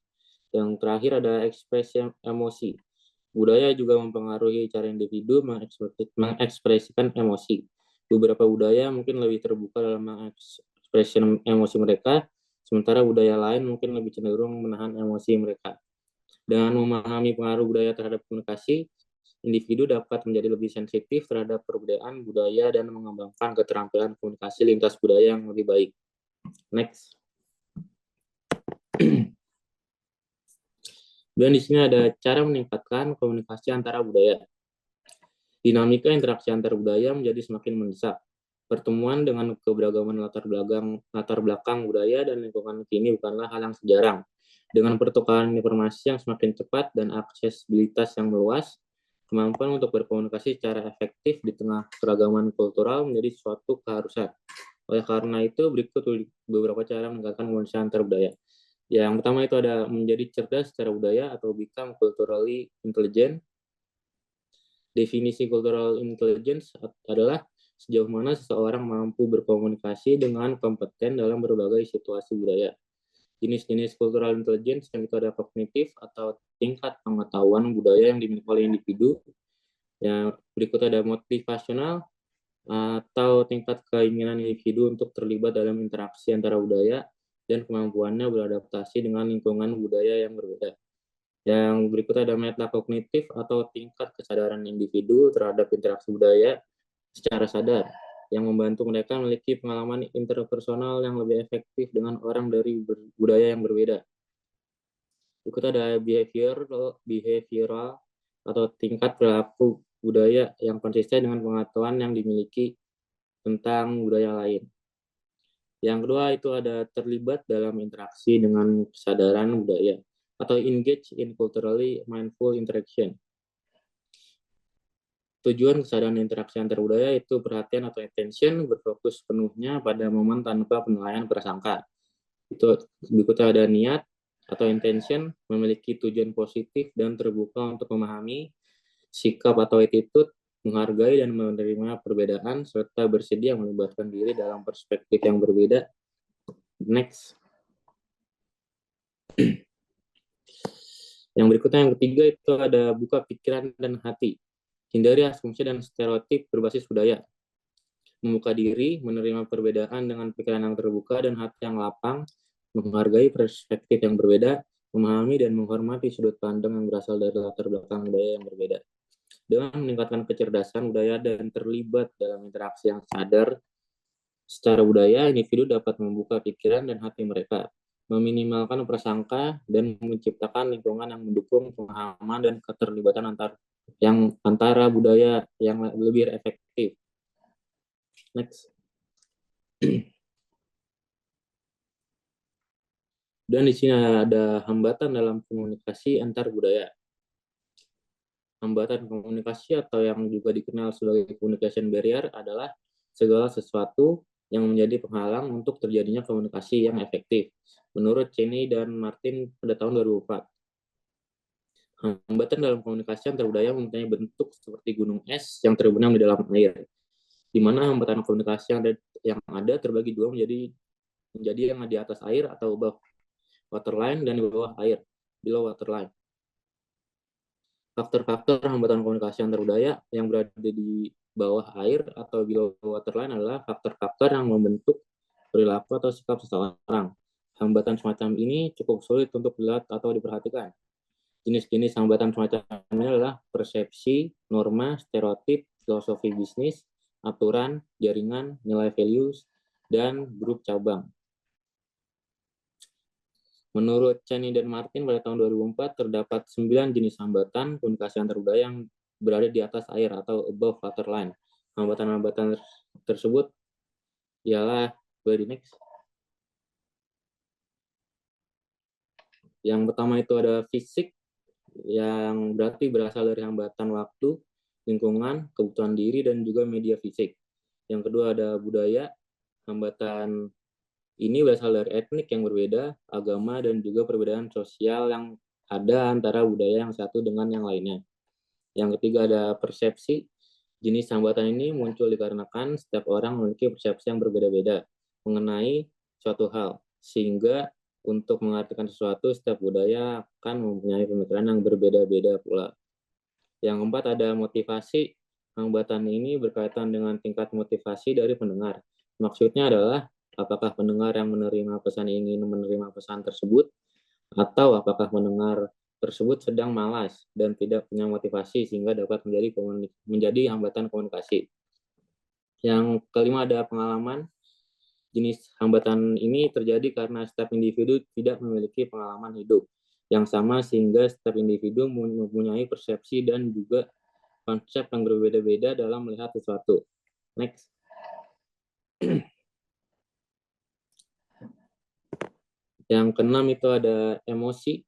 [SPEAKER 5] Yang terakhir ada ekspresi emosi. Budaya juga mempengaruhi cara individu mengekspresikan emosi. Beberapa budaya mungkin lebih terbuka dalam mengekspresikan emosi mereka, sementara budaya lain mungkin lebih cenderung menahan emosi mereka. Dengan memahami pengaruh budaya terhadap komunikasi, individu dapat menjadi lebih sensitif terhadap perbedaan budaya dan mengembangkan keterampilan komunikasi lintas budaya yang lebih baik. Next. Dan di sini ada cara meningkatkan komunikasi antara budaya. Dinamika interaksi antar budaya menjadi semakin mendesak. Pertemuan dengan keberagaman latar belakang budaya dan lingkungan kini bukanlah hal yang sejarang. Dengan pertukaran informasi yang semakin cepat dan aksesibilitas yang meluas, kemampuan untuk berkomunikasi secara efektif di tengah keragaman kultural menjadi suatu keharusan. Oleh karena itu, berikut beberapa cara meningkatkan komunikasi antar budaya. Yang pertama itu ada menjadi cerdas secara budaya atau become culturally intelligent. Definisi cultural intelligence adalah sejauh mana seseorang mampu berkomunikasi dengan kompeten dalam berbagai situasi budaya. Jenis-jenis cultural intelligence yang itu ada kognitif atau tingkat pengetahuan budaya yang dimiliki oleh individu. Yang berikut ada motivasional atau tingkat keinginan individu untuk terlibat dalam interaksi antara budaya dan kemampuannya beradaptasi dengan lingkungan budaya yang berbeda. Yang berikut ada metakognitif atau tingkat kesadaran individu terhadap interaksi budaya secara sadar, yang membantu mereka memiliki pengalaman interpersonal yang lebih efektif dengan orang dari budaya yang berbeda. Berikut ada behavioral atau tingkat perilaku budaya yang konsisten dengan pengetahuan yang dimiliki tentang budaya lain. Yang kedua itu ada terlibat dalam interaksi dengan kesadaran budaya atau engage in culturally mindful interaction. Tujuan kesadaran interaksi antar budaya itu perhatian atau attention berfokus penuhnya pada momen tanpa penilaian prasangka. Itu berikutnya ada niat atau intention, memiliki tujuan positif dan terbuka untuk memahami sikap atau attitude, menghargai dan menerima perbedaan, serta bersedia melibatkan diri dalam perspektif yang berbeda. Next. Yang berikutnya yang ketiga itu ada buka pikiran dan hati. Hindari asumsi dan stereotip berbasis budaya. Membuka diri, menerima perbedaan dengan pikiran yang terbuka dan hati yang lapang, menghargai perspektif yang berbeda, memahami dan menghormati sudut pandang yang berasal dari latar belakang budaya yang berbeda. Dengan meningkatkan kecerdasan budaya dan terlibat dalam interaksi yang sadar secara budaya, individu dapat membuka pikiran dan hati mereka, meminimalkan prasangka, dan menciptakan lingkungan yang mendukung pemahaman dan keterlibatan antara budaya yang lebih efektif. Next. Dan di sini ada hambatan dalam komunikasi antar budaya. Hambatan komunikasi atau yang juga dikenal sebagai communication barrier adalah segala sesuatu yang menjadi penghalang untuk terjadinya komunikasi yang efektif, menurut Cheney dan Martin pada tahun 2004. Hambatan dalam komunikasi antar budaya mempunyai bentuk seperti gunung es yang terbenam di dalam air, di mana hambatan komunikasi yang ada terbagi dua menjadi yang di atas air atau above waterline dan di bawah air, below waterline. Faktor-faktor hambatan komunikasi antar budaya yang berada di bawah air atau below waterline adalah faktor-faktor yang membentuk perilaku atau sikap seseorang. Hambatan semacam ini cukup sulit untuk dilihat atau diperhatikan. Jenis-jenis hambatan semacam ini adalah persepsi, norma, stereotip, filosofi bisnis, aturan, jaringan, nilai values, dan grup cabang. Menurut Cheney dan Martin pada tahun 2004, terdapat 9 jenis hambatan komunikasi antar budaya yang berada di atas air atau above waterline. Hambatan-hambatan tersebut ialah very next. Yang pertama itu ada fisik, yang berarti berasal dari hambatan waktu, lingkungan, kebutuhan diri, dan juga media fisik. Yang kedua ada budaya, hambatan ini berasal dari etnik yang berbeda, agama, dan juga perbedaan sosial yang ada antara budaya yang satu dengan yang lainnya. Yang ketiga ada persepsi. Jenis hambatan ini muncul dikarenakan setiap orang memiliki persepsi yang berbeda-beda mengenai suatu hal, sehingga untuk mengartikan sesuatu, setiap budaya akan mempunyai pemikiran yang berbeda-beda pula. Yang keempat ada motivasi. Hambatan ini berkaitan dengan tingkat motivasi dari pendengar. Maksudnya adalah apakah pendengar yang menerima pesan ingin menerima pesan tersebut, atau apakah pendengar tersebut sedang malas dan tidak punya motivasi sehingga dapat menjadi hambatan komunikasi. Yang kelima ada pengalaman. Jenis hambatan ini terjadi karena setiap individu tidak memiliki pengalaman hidup yang sama sehingga setiap individu mempunyai persepsi dan juga konsep yang berbeda-beda dalam melihat sesuatu. Next. Yang keenam itu ada emosi.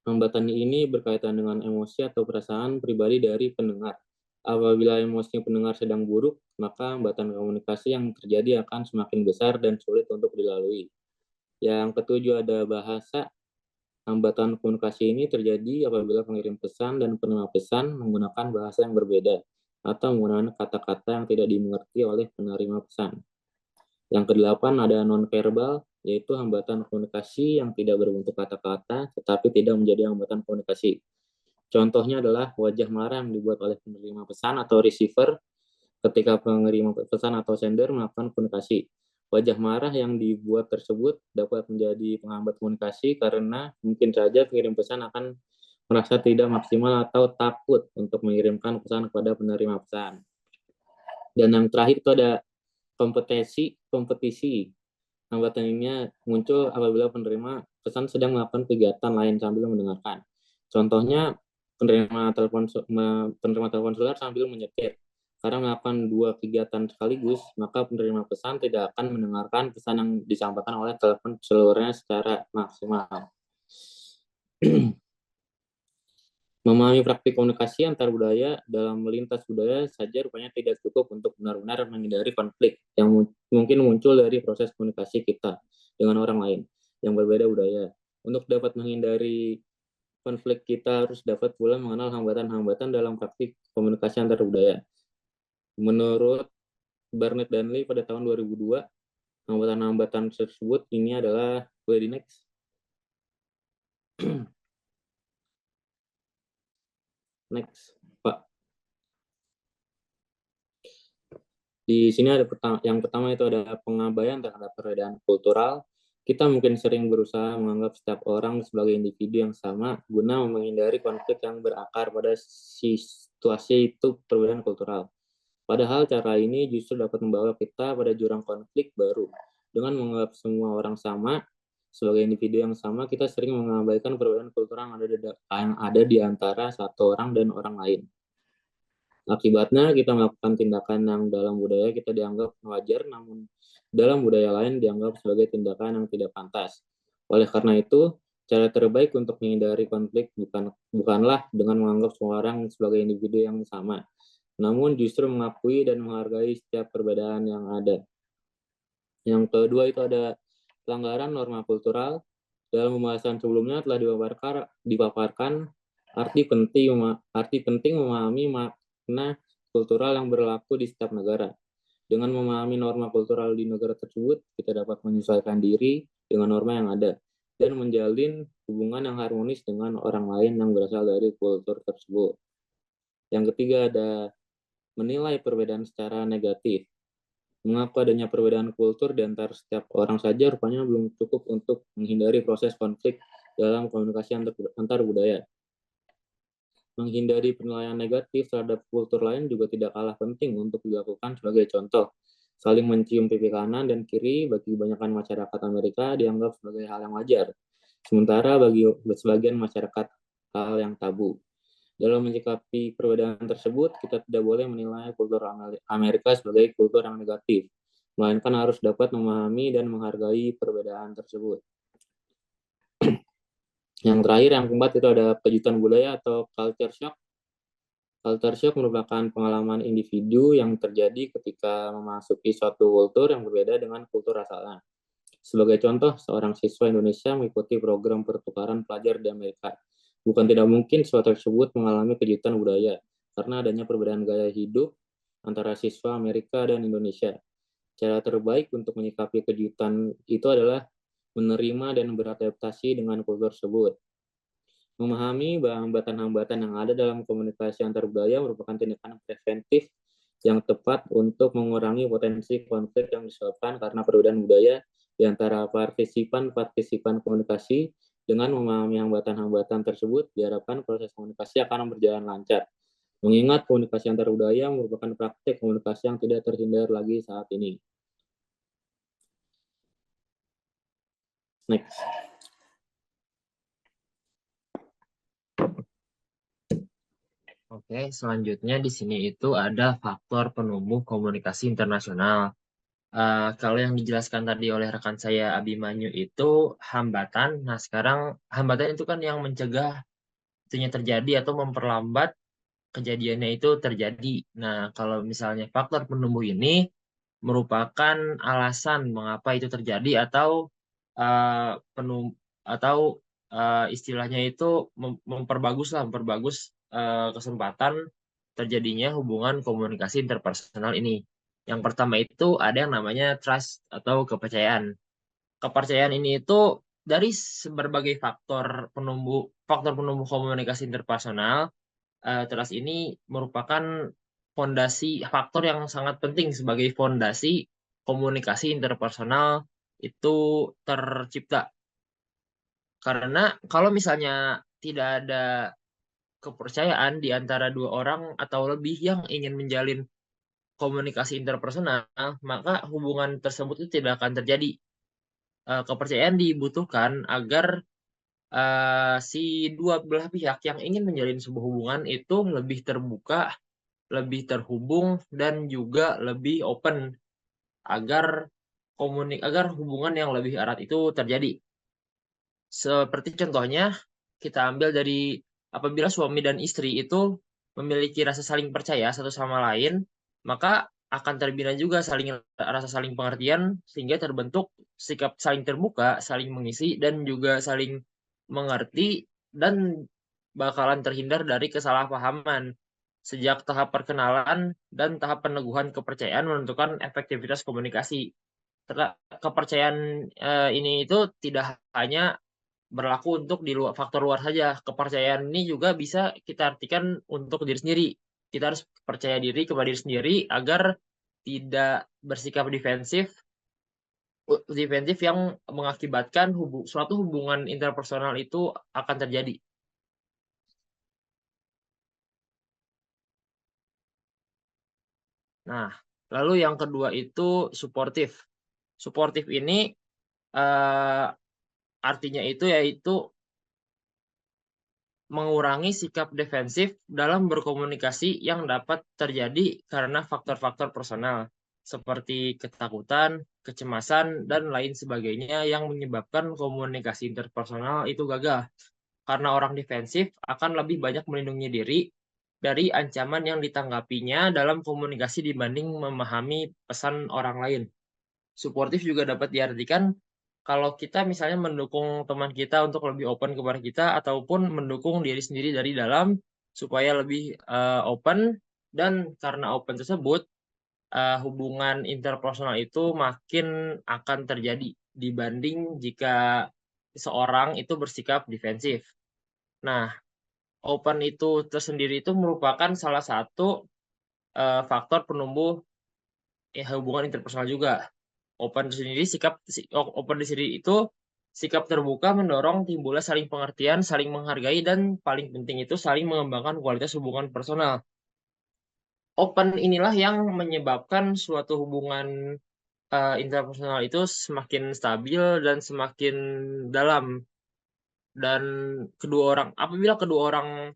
[SPEAKER 5] Hambatan ini berkaitan dengan emosi atau perasaan pribadi dari pendengar. Apabila emosi pendengar sedang buruk, maka hambatan komunikasi yang terjadi akan semakin besar dan sulit untuk dilalui. Yang ketujuh ada bahasa. Hambatan komunikasi ini terjadi apabila pengirim pesan dan penerima pesan menggunakan bahasa yang berbeda atau menggunakan kata-kata yang tidak dimengerti oleh penerima pesan. Yang kedelapan ada non-verbal, yaitu hambatan komunikasi yang tidak berbentuk kata-kata tetapi tidak menjadi hambatan komunikasi. Contohnya adalah wajah marah yang dibuat oleh penerima pesan atau receiver ketika pengirim pesan atau sender melakukan komunikasi. Wajah marah yang dibuat tersebut dapat menjadi penghambat komunikasi karena mungkin saja pengirim pesan akan merasa tidak maksimal atau takut untuk mengirimkan pesan kepada penerima pesan. Dan yang terakhir itu ada kompetisi. Hambatan ini muncul apabila penerima pesan sedang melakukan kegiatan lain sambil mendengarkan. Contohnya penerima telepon seluler sambil menyetir. Karena melakukan dua kegiatan sekaligus, maka penerima pesan tidak akan mendengarkan pesan yang disampaikan oleh telepon selulernya secara maksimal. Memahami praktik komunikasi antar budaya dalam melintas budaya saja rupanya tidak cukup untuk benar-benar menghindari konflik yang mungkin muncul dari proses komunikasi kita dengan orang lain yang berbeda budaya. Untuk dapat menghindari konflik, kita harus dapat pula mengenal hambatan-hambatan dalam praktik komunikasi antar budaya. Menurut Barnett dan Lee pada tahun 2002, hambatan-hambatan tersebut ini adalah very next. Next, Pak. Di sini ada yang pertama itu ada pengabaian terhadap perbedaan kultural. Kita mungkin sering berusaha menganggap setiap orang sebagai individu yang sama guna menghindari konflik yang berakar pada situasi itu perbedaan kultural. Padahal cara ini justru dapat membawa kita pada jurang konflik baru. Dengan menganggap semua orang sama sebagai individu yang sama, kita sering mengabaikan perbedaan kultural yang ada di antara satu orang dan orang lain. Akibatnya kita melakukan tindakan yang dalam budaya kita dianggap wajar, namun dalam budaya lain dianggap sebagai tindakan yang tidak pantas. Oleh karena itu, Cara terbaik untuk menghindari konflik bukanlah dengan menganggap semua orang sebagai individu yang sama, namun justru mengakui dan menghargai setiap perbedaan yang ada. Yang kedua itu ada pelanggaran norma kultural. Dalam pembahasan sebelumnya telah dipaparkan arti penting memahami makna kultural yang berlaku di setiap negara. Dengan memahami norma kultural di negara tersebut, kita dapat menyesuaikan diri dengan norma yang ada dan menjalin hubungan yang harmonis dengan orang lain yang berasal dari kultur tersebut. Yang ketiga ada menilai perbedaan secara negatif. Mengaku adanya perbedaan kultur di antara setiap orang saja rupanya belum cukup untuk menghindari proses konflik dalam komunikasi antar budaya. Menghindari penilaian negatif terhadap kultur lain juga tidak kalah penting untuk dilakukan sebagai contoh. Saling mencium pipi kanan dan kiri bagi kebanyakan masyarakat Amerika dianggap sebagai hal yang wajar, sementara bagi sebagian masyarakat hal yang tabu. Dalam menyikapi perbedaan tersebut, kita tidak boleh menilai kultur Amerika sebagai kultur yang negatif, melainkan harus dapat memahami dan menghargai perbedaan tersebut. Yang terakhir, yang keempat itu ada kejutan budaya atau culture shock. Culture shock merupakan pengalaman individu yang terjadi ketika memasuki suatu kultur yang berbeda dengan kultur asalnya. Sebagai contoh, seorang siswa Indonesia mengikuti program pertukaran pelajar di Amerika. Bukan tidak mungkin siswa tersebut mengalami kejutan budaya karena adanya perbedaan gaya hidup antara siswa Amerika dan Indonesia. Cara terbaik untuk menyikapi kejutan itu adalah menerima dan beradaptasi dengan kultur tersebut. Memahami hambatan-hambatan yang ada dalam komunikasi antar budaya merupakan tindakan preventif yang tepat untuk mengurangi potensi konflik yang disebabkan karena perbedaan budaya di antara partisipan komunikasi. Dengan memahami hambatan-hambatan tersebut, diharapkan proses komunikasi akan berjalan lancar. Mengingat komunikasi antar budaya merupakan praktik komunikasi yang tidak terhindar lagi saat ini. Next.
[SPEAKER 1] Oke, selanjutnya di sini itu ada faktor penumbuh komunikasi internasional. Kalau yang dijelaskan tadi oleh rekan saya Abimanyu itu hambatan. Nah, sekarang hambatan itu kan yang mencegah itunya terjadi atau memperlambat kejadiannya itu terjadi. Nah, kalau misalnya faktor penumbuh ini merupakan alasan mengapa itu terjadi atau istilahnya itu memperbagus kesempatan terjadinya hubungan komunikasi interpersonal ini. Yang pertama itu ada yang namanya trust atau kepercayaan. Kepercayaan ini itu dari berbagai faktor penumbuh komunikasi interpersonal. Trust ini merupakan faktor yang sangat penting sebagai fondasi komunikasi interpersonal itu tercipta. Karena kalau misalnya tidak ada kepercayaan di antara dua orang atau lebih yang ingin menjalin komunikasi interpersonal, maka hubungan tersebut itu tidak akan terjadi. Kepercayaan dibutuhkan agar si dua belah pihak yang ingin menjalin sebuah hubungan itu lebih terbuka, lebih terhubung, dan juga lebih open agar hubungan yang lebih erat itu terjadi. Seperti contohnya, kita ambil dari apabila suami dan istri itu memiliki rasa saling percaya satu sama lain, maka akan terbina juga rasa saling pengertian sehingga terbentuk sikap saling terbuka, saling mengisi, dan juga saling mengerti dan bakalan terhindar dari kesalahpahaman. Sejak tahap perkenalan dan tahap peneguhan kepercayaan menentukan efektivitas komunikasi. Kepercayaan ini itu tidak hanya berlaku untuk faktor luar saja. Kepercayaan ini juga bisa kita artikan untuk diri sendiri. Kita harus percaya diri kepada diri sendiri agar tidak bersikap defensif yang mengakibatkan suatu hubungan interpersonal itu akan terjadi. Nah, lalu yang kedua itu suportif. Suportif ini artinya itu yaitu mengurangi sikap defensif dalam berkomunikasi yang dapat terjadi karena faktor-faktor personal seperti ketakutan, kecemasan, dan lain sebagainya yang menyebabkan komunikasi interpersonal itu gagal. Karena orang defensif akan lebih banyak melindungi diri dari ancaman yang ditanggapinya dalam komunikasi dibanding memahami pesan orang lain. Suportif juga dapat diartikan kalau kita misalnya mendukung teman kita untuk lebih open kepada kita, ataupun mendukung diri sendiri dari dalam supaya lebih open, dan karena open tersebut hubungan interpersonal itu makin akan terjadi dibanding jika seorang itu bersikap defensif. Nah, open itu tersendiri itu merupakan salah satu faktor penumbuh hubungan interpersonal juga. Open di sini itu sikap terbuka mendorong timbulnya saling pengertian, saling menghargai, dan paling penting itu saling mengembangkan kualitas hubungan personal. Open inilah yang menyebabkan suatu hubungan interpersonal itu semakin stabil dan semakin dalam. Dan apabila kedua orang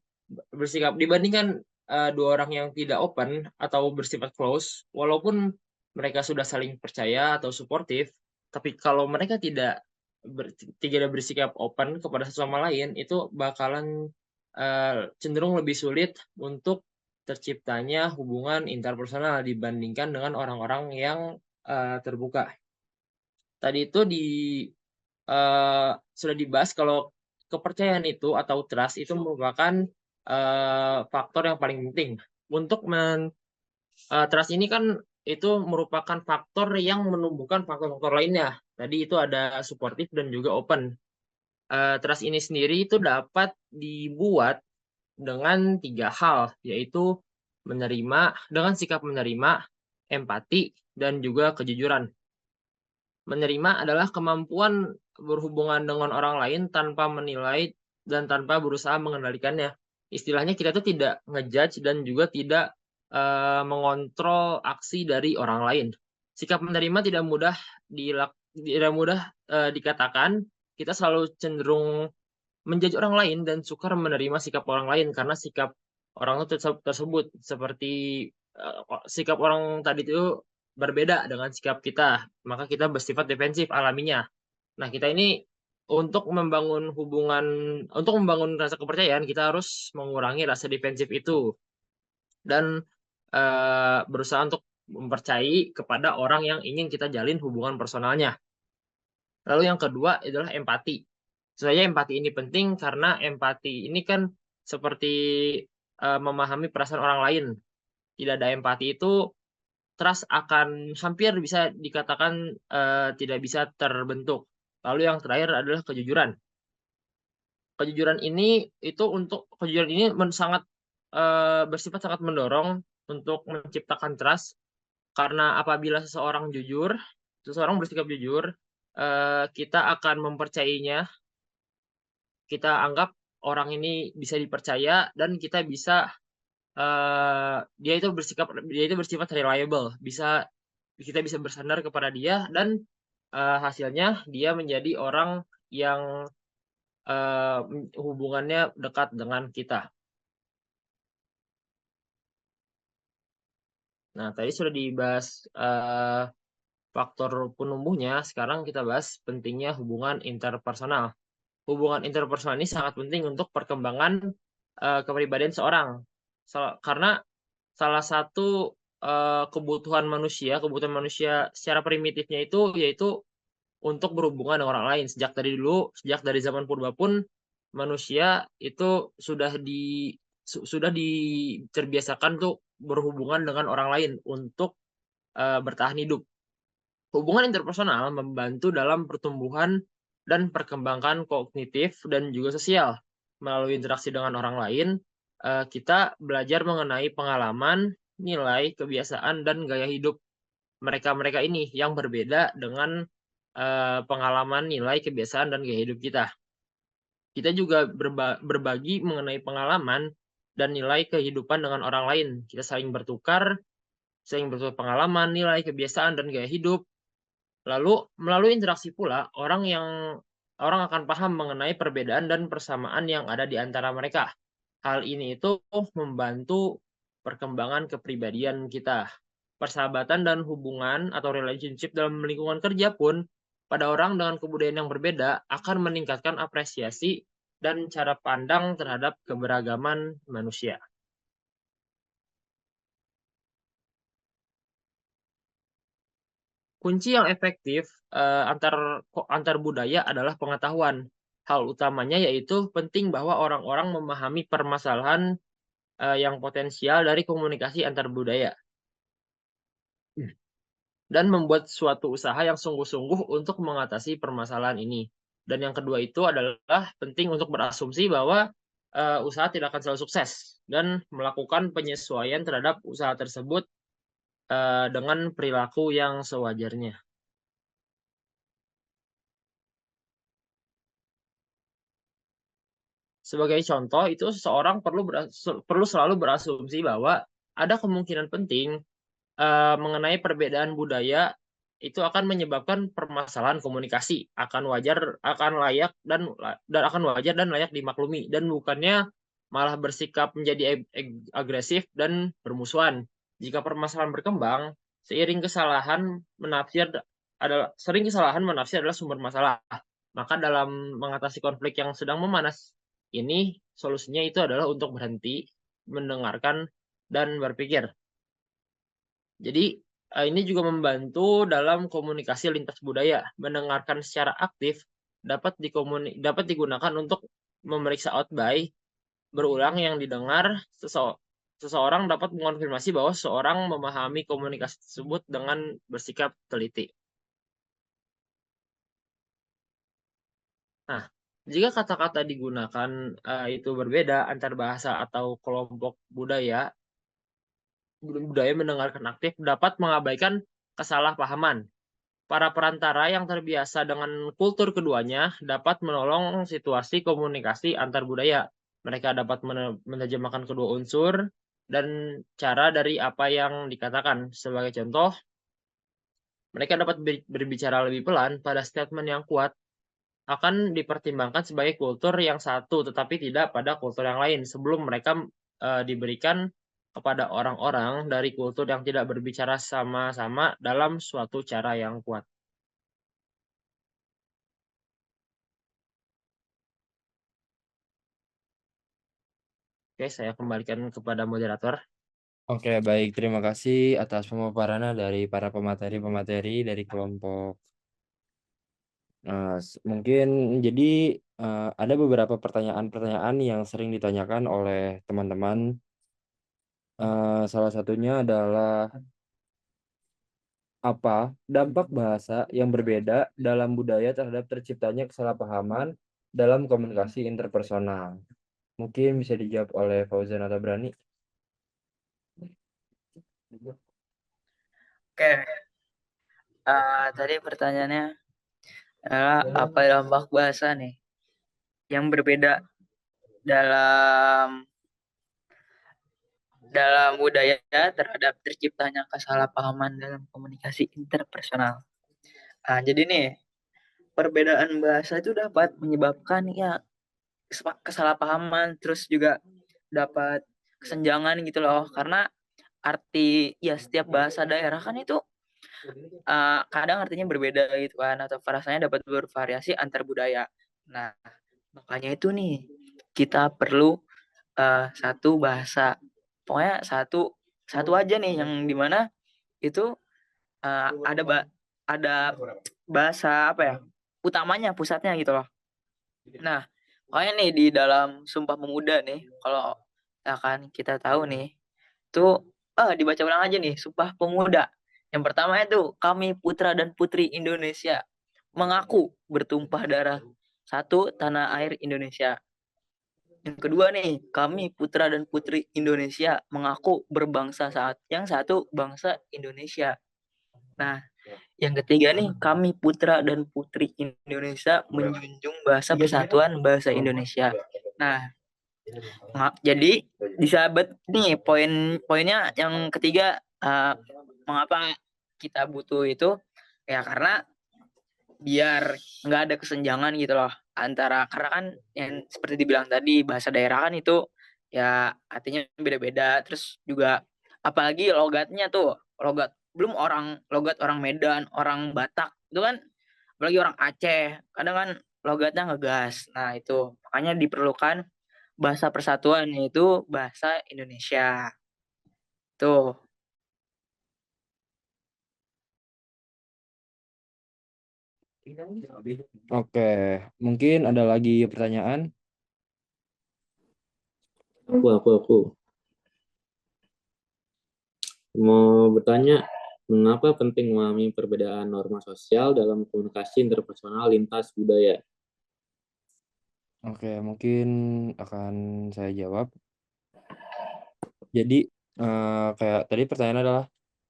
[SPEAKER 1] bersikap dibandingkan dua orang yang tidak open atau bersifat close, walaupun mereka sudah saling percaya atau suportif, tapi kalau mereka tidak bersikap open kepada satu sama lain, itu bakalan cenderung lebih sulit untuk terciptanya hubungan interpersonal dibandingkan dengan orang-orang yang terbuka. Tadi itu sudah dibahas kalau kepercayaan itu atau trust itu merupakan faktor yang paling penting. Untuk trust ini kan itu merupakan faktor yang menumbuhkan faktor-faktor lainnya. Tadi itu ada suportif dan juga open. Trust ini sendiri itu dapat dibuat dengan 3 hal, yaitu dengan sikap menerima, empati, dan juga kejujuran. Menerima adalah kemampuan berhubungan dengan orang lain tanpa menilai dan tanpa berusaha mengendalikannya. Istilahnya kita tuh tidak ngejudge dan juga tidak mengontrol aksi dari orang lain. Sikap menerima tidak mudah dikatakan. Kita selalu cenderung menjudge orang lain dan sukar menerima sikap orang lain karena sikap orang tersebut seperti sikap orang tadi itu berbeda dengan sikap kita, maka kita bersifat defensif alaminya. Nah, kita ini untuk membangun rasa kepercayaan, kita harus mengurangi rasa defensif itu dan berusaha untuk mempercayai kepada orang yang ingin kita jalin hubungan personalnya. Lalu yang kedua adalah empati. Sebenarnya empati ini penting karena empati ini kan seperti memahami perasaan orang lain. Tidak ada empati itu, trust akan hampir bisa dikatakan tidak bisa terbentuk. Lalu yang terakhir adalah kejujuran. Kejujuran ini bersifat sangat mendorong untuk menciptakan trust, karena apabila seseorang bersikap jujur, kita akan mempercayainya. Kita anggap orang ini bisa dipercaya dan kita bisa dia itu bersifat reliable, kita bisa bersandar kepada dia, dan hasilnya dia menjadi orang yang hubungannya dekat dengan kita. Nah, tadi sudah dibahas faktor penumbuhnya, sekarang kita bahas pentingnya hubungan interpersonal. Hubungan interpersonal ini sangat penting untuk perkembangan kepribadian seorang. Karena salah satu kebutuhan manusia secara primitifnya itu yaitu untuk berhubungan dengan orang lain. Sejak dari zaman purba pun manusia itu sudah terbiasakan untuk berhubungan dengan orang lain untuk bertahan hidup. Hubungan interpersonal membantu dalam pertumbuhan dan perkembangan kognitif dan juga sosial. Melalui interaksi dengan orang lain, kita belajar mengenai pengalaman, nilai, kebiasaan, dan gaya hidup mereka ini yang berbeda dengan pengalaman, nilai, kebiasaan, dan gaya hidup kita. Kita juga berbagi mengenai pengalaman dan nilai kehidupan dengan orang lain. Kita saling bertukar pengalaman, nilai, kebiasaan, dan gaya hidup. Lalu melalui interaksi pula, orang akan paham mengenai perbedaan dan persamaan yang ada di antara mereka. Hal ini itu membantu perkembangan kepribadian kita.
[SPEAKER 6] persahabatan dan hubungan atau relationship dalam lingkungan kerja pun pada orang dengan kebudayaan yang berbeda akan meningkatkan apresiasi dan cara pandang terhadap keberagaman manusia. Kunci yang efektif antar budaya adalah pengetahuan. Hal utamanya yaitu penting bahwa orang-orang memahami permasalahan yang potensial dari komunikasi antar budaya dan membuat suatu usaha yang sungguh-sungguh untuk mengatasi permasalahan ini. Dan yang kedua itu adalah penting untuk berasumsi bahwa usaha tidak akan selalu sukses dan melakukan penyesuaian terhadap usaha tersebut dengan perilaku yang sewajarnya. Sebagai contoh, itu seseorang perlu selalu berasumsi bahwa ada kemungkinan penting mengenai perbedaan budaya itu akan menyebabkan permasalahan komunikasi, akan wajar dan layak dimaklumi, dan bukannya malah bersikap menjadi agresif dan bermusuhan. Jika permasalahan berkembang, sering kesalahan menafsir adalah sumber masalah. Maka dalam mengatasi konflik yang sedang memanas ini, solusinya itu adalah untuk berhenti, mendengarkan, dan berpikir. Jadi, ini juga membantu dalam komunikasi lintas budaya. Mendengarkan secara aktif dapat digunakan untuk memeriksa outby berulang yang didengar. Seseorang dapat mengonfirmasi bahwa seseorang memahami komunikasi tersebut dengan bersikap teliti. Nah, jika kata-kata digunakan itu berbeda antar bahasa atau kelompok budaya mendengarkan aktif dapat mengabaikan kesalahpahaman. Para perantara yang terbiasa dengan kultur keduanya dapat menolong situasi komunikasi antar budaya. Mereka dapat menerjemahkan kedua unsur dan cara dari apa yang dikatakan. Sebagai contoh, mereka dapat berbicara lebih pelan pada statement yang kuat akan dipertimbangkan sebagai kultur yang satu, tetapi tidak pada kultur yang lain sebelum mereka diberikan kepada orang-orang dari kultur yang tidak berbicara sama-sama dalam suatu cara yang kuat. Oke, saya kembalikan kepada moderator.
[SPEAKER 1] Oke, baik. Terima kasih atas pemaparannya dari para pemateri-pemateri dari kelompok. Mungkin jadi ada beberapa pertanyaan-pertanyaan yang sering ditanyakan oleh teman-teman. Salah satunya adalah apa dampak bahasa yang berbeda dalam budaya terhadap terciptanya kesalahpahaman dalam komunikasi interpersonal? Mungkin bisa dijawab oleh Fauzan atau Brani.
[SPEAKER 2] Oke. Tadi pertanyaannya adalah apa dampak bahasa nih yang berbeda dalam budaya terhadap terciptanya kesalahpahaman dalam komunikasi interpersonal. Jadi nih, perbedaan bahasa itu dapat menyebabkan ya kesalahpahaman, terus juga dapat kesenjangan gitu loh, karena arti ya setiap bahasa daerah kan itu kadang artinya berbeda gitu kan, atau frasanya dapat bervariasi antar budaya. Nah, makanya itu nih kita perlu satu bahasa, pokoknya satu aja nih yang dimana itu ada bahasa apa ya utamanya, pusatnya gitu loh. Nah, pokoknya nih di dalam Sumpah Pemuda nih, kalau akan kita tahu nih, itu dibaca ulang aja nih, Sumpah Pemuda. Yang pertama itu, kami putra dan putri Indonesia mengaku bertumpah darah satu tanah air Indonesia. Yang kedua nih, kami putra dan putri Indonesia mengaku berbangsa yang satu bangsa Indonesia. Nah, yang ketiga nih, kami putra dan putri Indonesia menjunjung bahasa persatuan bahasa Indonesia. Nah, jadi disahabat nih poinnya yang ketiga, mengapa kita butuh itu ya karena biar nggak ada kesenjangan gitu loh karena kan yang seperti dibilang tadi bahasa daerah kan itu ya artinya beda-beda, terus juga apalagi logatnya tuh logat orang Medan, orang Batak itu kan, apalagi orang Aceh, kadang kan logatnya ngegas. Nah itu, makanya diperlukan bahasa persatuan yaitu bahasa Indonesia. Tuh.
[SPEAKER 1] Oke, mungkin ada lagi pertanyaan?
[SPEAKER 5] Aku. Mau bertanya, mengapa penting memahami perbedaan norma sosial dalam komunikasi interpersonal lintas budaya?
[SPEAKER 1] Oke, mungkin akan saya jawab. Jadi, kayak tadi pertanyaan adalah,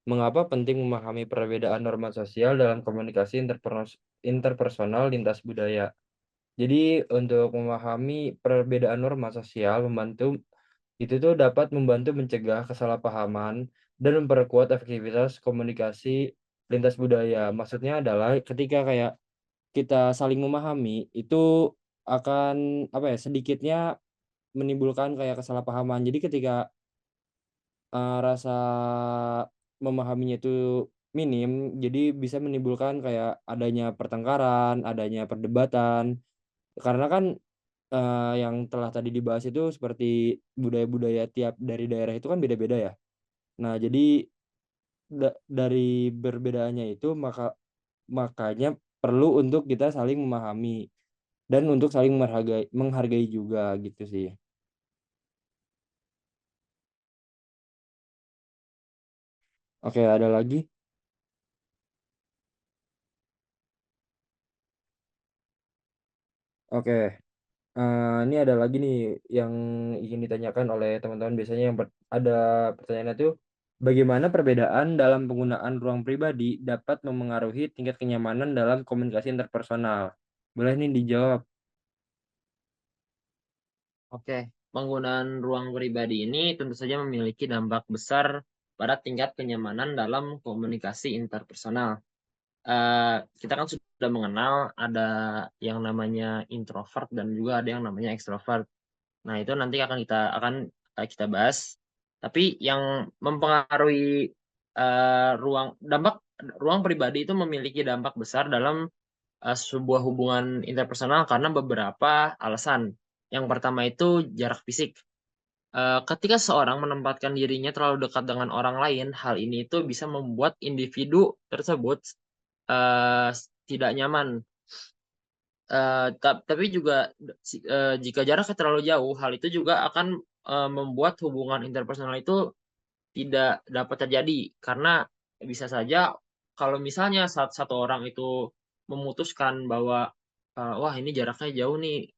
[SPEAKER 1] mengapa penting memahami perbedaan norma sosial dalam komunikasi interpersonal lintas budaya? Jadi, untuk memahami perbedaan norma sosial itu tuh dapat membantu mencegah kesalahpahaman dan memperkuat efektivitas komunikasi lintas budaya. Maksudnya adalah ketika kayak kita saling memahami, itu akan, apa ya, sedikitnya menimbulkan kayak kesalahpahaman. Jadi ketika rasa memahaminya itu minim, jadi bisa menimbulkan kayak adanya pertengkaran, adanya perdebatan. Karena kan, yang telah tadi dibahas itu seperti budaya-budaya tiap dari daerah itu kan beda-beda ya. Nah, jadi dari berbedaannya itu makanya perlu untuk kita saling memahami dan untuk saling menghargai juga gitu sih. Oke, ada lagi? Oke, ini ada lagi nih yang ingin ditanyakan oleh teman-teman. Biasanya yang ada pertanyaannya tuh, bagaimana perbedaan dalam penggunaan ruang pribadi dapat memengaruhi tingkat kenyamanan dalam komunikasi interpersonal? Boleh nih dijawab.
[SPEAKER 6] Oke, penggunaan ruang pribadi ini tentu saja memiliki dampak besar pada tingkat kenyamanan dalam komunikasi interpersonal. Kita kan sudah mengenal ada yang namanya introvert dan juga ada yang namanya extrovert. Nah, itu nanti akan kita bahas. Tapi yang mempengaruhi ruang pribadi itu memiliki dampak besar dalam sebuah hubungan interpersonal karena beberapa alasan. Yang pertama itu jarak fisik. Ketika seorang menempatkan dirinya terlalu dekat dengan orang lain, hal ini itu bisa membuat individu tersebut uh, tidak nyaman. Tapi juga jika jaraknya terlalu jauh, hal itu juga akan membuat hubungan interpersonal itu tidak dapat terjadi karena bisa saja kalau misalnya satu orang itu memutuskan bahwa wah ini jaraknya jauh nih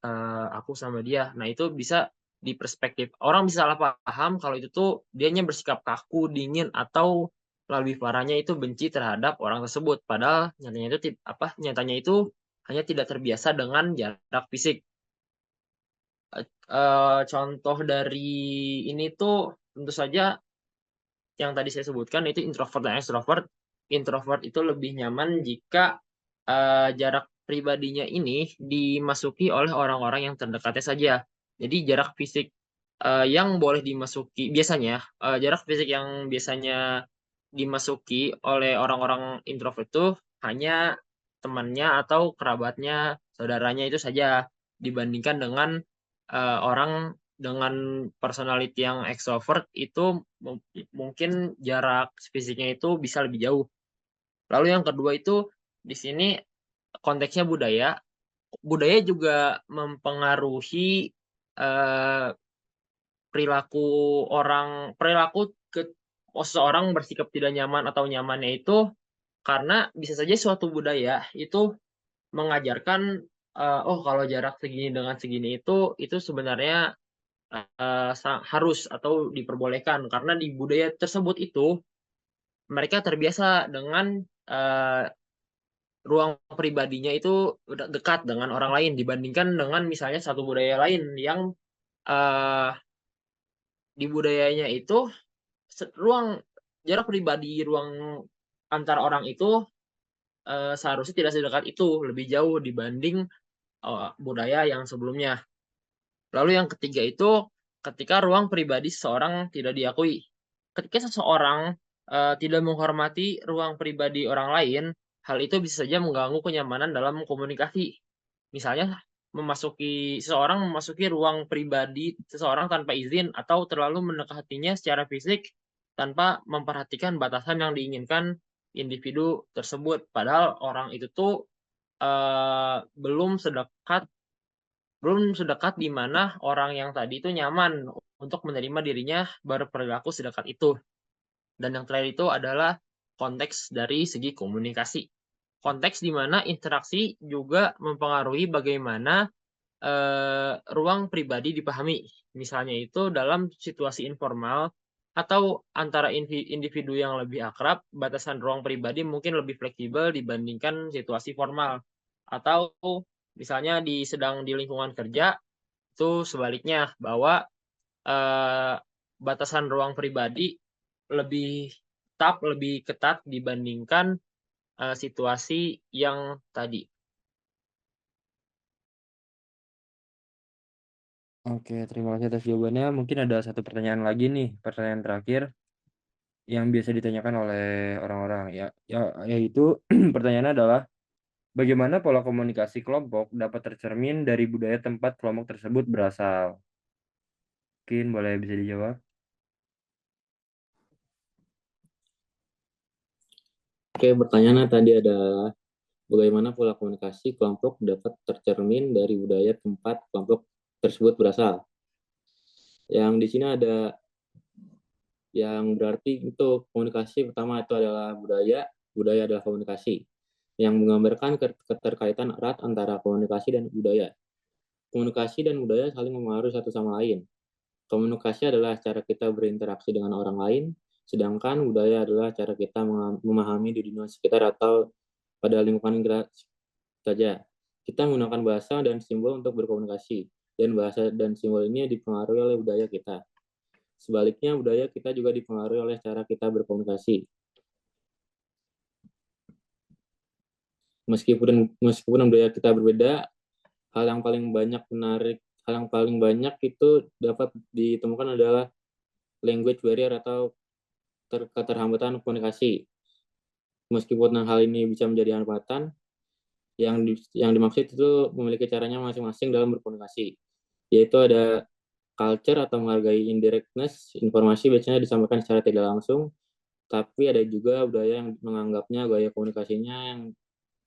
[SPEAKER 6] aku sama dia, nah itu bisa di perspektif orang bisa salah paham kalau itu tuh dianya bersikap kaku, dingin atau lebih parahnya itu benci terhadap orang tersebut. Padahal nyatanya itu hanya tidak terbiasa dengan jarak fisik. Contoh dari ini tuh tentu saja yang tadi saya sebutkan itu introvert dan extrovert. Introvert itu lebih nyaman jika jarak pribadinya ini dimasuki oleh orang-orang yang terdekatnya saja. Jadi jarak fisik yang boleh dimasuki jarak fisik yang biasanya dimasuki oleh orang-orang introvert itu hanya temannya atau kerabatnya, saudaranya itu saja dibandingkan dengan orang dengan personality yang extrovert itu mungkin jarak fisiknya itu bisa lebih jauh. Lalu yang kedua itu di sini konteksnya budaya. Budaya juga mempengaruhi eh, perilaku seseorang bersikap tidak nyaman atau nyamannya itu karena bisa saja suatu budaya itu mengajarkan oh kalau jarak segini dengan segini itu sebenarnya harus atau diperbolehkan karena di budaya tersebut itu mereka terbiasa dengan ruang pribadinya itu dekat dengan orang lain dibandingkan dengan misalnya satu budaya lain yang uh, di budayanya itu ruang jarak pribadi ruang antar orang itu seharusnya tidak sedekat itu, lebih jauh dibanding budaya yang sebelumnya. Lalu yang ketiga itu ketika ruang pribadi seseorang tidak diakui. Ketika seseorang tidak menghormati ruang pribadi orang lain, hal itu bisa saja mengganggu kenyamanan dalam komunikasi. Misalnya, seseorang memasuki ruang pribadi seseorang tanpa izin atau terlalu mendekatinya secara fisik tanpa memperhatikan batasan yang diinginkan individu tersebut. Padahal orang itu tuh belum sedekat di mana orang yang tadi itu nyaman untuk menerima dirinya berperilaku sedekat itu. Dan yang terakhir itu adalah konteks dari segi komunikasi. Konteks di mana interaksi juga mempengaruhi bagaimana ruang pribadi dipahami. Misalnya itu dalam situasi informal atau antara individu yang lebih akrab, batasan ruang pribadi mungkin lebih fleksibel dibandingkan situasi formal. Atau misalnya sedang di lingkungan kerja, itu sebaliknya bahwa batasan ruang pribadi lebih lebih ketat dibandingkan situasi yang tadi.
[SPEAKER 1] Oke, terima kasih atas jawabannya. Mungkin ada satu pertanyaan lagi nih, pertanyaan terakhir yang biasa ditanyakan oleh orang-orang yaitu pertanyaannya adalah bagaimana pola komunikasi kelompok dapat tercermin dari budaya tempat kelompok tersebut berasal? Mungkin boleh bisa dijawab.
[SPEAKER 5] Oke, pertanyaannya tadi adalah bagaimana pola komunikasi kelompok dapat tercermin dari budaya tempat kelompok tersebut berasal. Yang di sini ada yang berarti untuk komunikasi pertama itu adalah budaya adalah komunikasi yang menggambarkan keterkaitan erat antara komunikasi dan budaya. Komunikasi dan budaya saling mempengaruhi satu sama lain. Komunikasi adalah cara kita berinteraksi dengan orang lain, sedangkan budaya adalah cara kita memahami di dunia sekitar atau pada lingkungan kita saja. Kita menggunakan bahasa dan simbol untuk berkomunikasi, dan bahasa dan simbol ini dipengaruhi oleh budaya kita. Sebaliknya, budaya kita juga dipengaruhi oleh cara kita berkomunikasi. Meskipun budaya kita berbeda, hal yang paling banyak itu dapat ditemukan adalah language barrier atau keterhambatan komunikasi. Meskipun hal ini bisa menjadi hambatan, yang dimaksud itu memiliki caranya masing-masing dalam berkomunikasi, yaitu ada culture atau menghargai indirectness, informasi biasanya disampaikan secara tidak langsung, tapi ada juga budaya yang menganggapnya gaya komunikasinya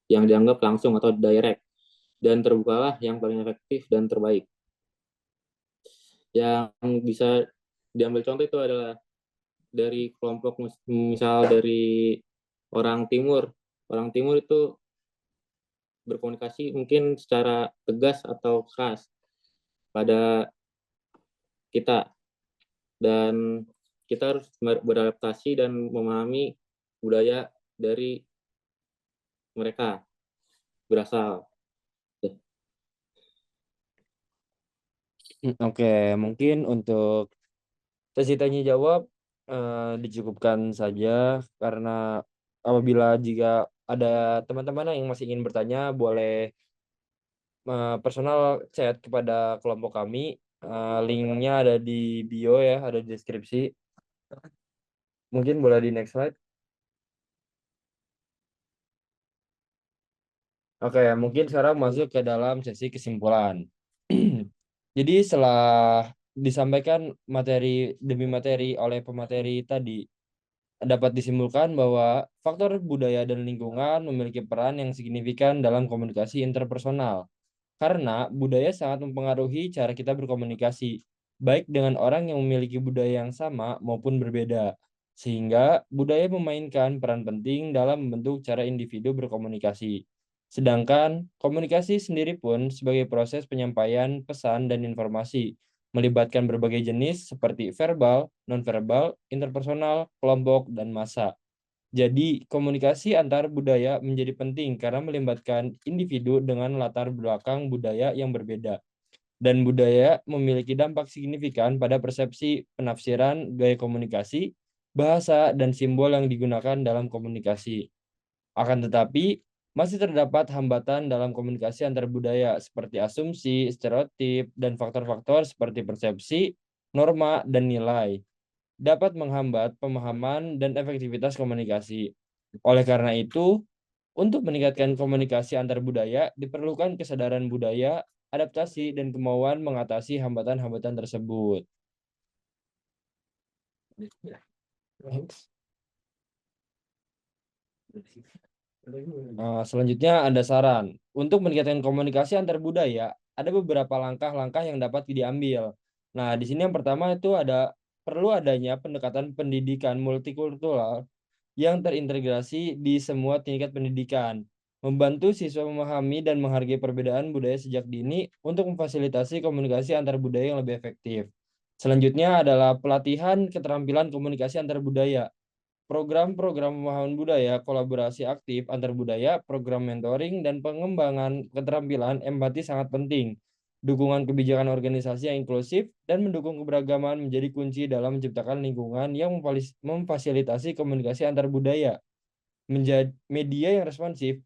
[SPEAKER 5] yang dianggap langsung atau direct, dan terbukalah yang paling efektif dan terbaik. Yang bisa diambil contoh itu adalah dari kelompok, misal dari orang timur. Orang timur itu berkomunikasi mungkin secara tegas atau keras pada kita, dan kita harus beradaptasi dan memahami budaya dari mereka berasal.
[SPEAKER 1] Oke, mungkin untuk sesi tanya jawab dicukupkan saja karena apabila jika ada teman-teman yang masih ingin bertanya boleh personal chat kepada kelompok kami. Linknya ada di bio ya, ada di deskripsi. Mungkin boleh di next slide. Oke, mungkin sekarang masuk ke dalam sesi kesimpulan. Jadi setelah disampaikan materi demi materi oleh pemateri tadi, dapat disimpulkan bahwa faktor budaya dan lingkungan memiliki peran yang signifikan dalam komunikasi interpersonal. Karena budaya sangat mempengaruhi cara kita berkomunikasi, baik dengan orang yang memiliki budaya yang sama maupun berbeda. Sehingga budaya memainkan peran penting dalam membentuk cara individu berkomunikasi. Sedangkan komunikasi sendiri pun sebagai proses penyampaian pesan dan informasi, melibatkan berbagai jenis seperti verbal, nonverbal, interpersonal, kelompok, dan massa. Jadi, komunikasi antar budaya menjadi penting karena melibatkan individu dengan latar belakang budaya yang berbeda. Dan budaya memiliki dampak signifikan pada persepsi, penafsiran, gaya komunikasi, bahasa, dan simbol yang digunakan dalam komunikasi. Akan tetapi, masih terdapat hambatan dalam komunikasi antar budaya seperti asumsi, stereotip, dan faktor-faktor seperti persepsi, norma, dan nilai. dapat menghambat pemahaman dan efektivitas komunikasi. Oleh karena itu, untuk meningkatkan komunikasi antar budaya, diperlukan kesadaran budaya, adaptasi, dan kemauan mengatasi hambatan-hambatan tersebut. Selanjutnya ada saran. Untuk meningkatkan komunikasi antar budaya, ada beberapa langkah-langkah yang dapat diambil. Nah, di sini yang pertama itu perlu adanya pendekatan pendidikan multikultural yang terintegrasi di semua tingkat pendidikan, membantu siswa memahami dan menghargai perbedaan budaya sejak dini untuk memfasilitasi komunikasi antar budaya yang lebih efektif. Selanjutnya adalah pelatihan keterampilan komunikasi antar budaya. Program-program pemahaman budaya, kolaborasi aktif antar budaya, program mentoring, dan pengembangan keterampilan empati sangat penting. Dukungan kebijakan organisasi yang inklusif dan mendukung keberagaman menjadi kunci dalam menciptakan lingkungan yang memfasilitasi komunikasi antar budaya. Media yang responsif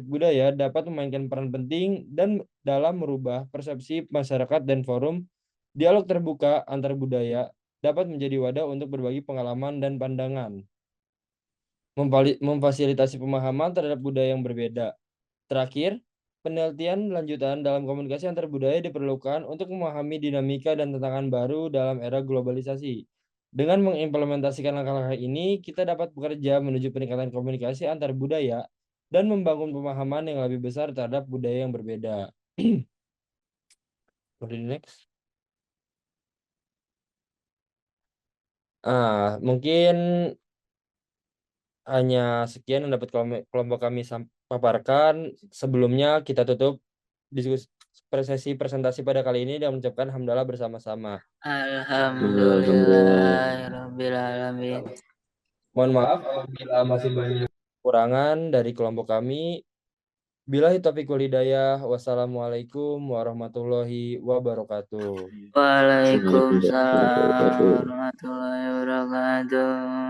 [SPEAKER 1] budaya dapat memainkan peran penting dan dalam merubah persepsi masyarakat, dan forum dialog terbuka antar budaya dapat menjadi wadah untuk berbagi pengalaman dan pandangan, memfasilitasi pemahaman terhadap budaya yang berbeda. Terakhir, penelitian lanjutan dalam komunikasi antar budaya diperlukan untuk memahami dinamika dan tantangan baru dalam era globalisasi. Dengan mengimplementasikan langkah-langkah ini, kita dapat bekerja menuju peningkatan komunikasi antar budaya dan membangun pemahaman yang lebih besar terhadap budaya yang berbeda. Next. Mungkin hanya sekian yang dapat kelompok kami paparkan. Sebelumnya kita tutup diskusi sesi presentasi pada kali ini dan mengucapkan hamdalah bersama-sama.
[SPEAKER 2] Alhamdulillahirrabbilalamin.
[SPEAKER 1] Mohon maaf apabila masih banyak kekurangan dari kelompok kami. Billahi taufiq wal hidayah. Wassalamualaikum warahmatullahi wabarakatuh.
[SPEAKER 2] Waalaikumsalam warahmatullahi wabarakatuh.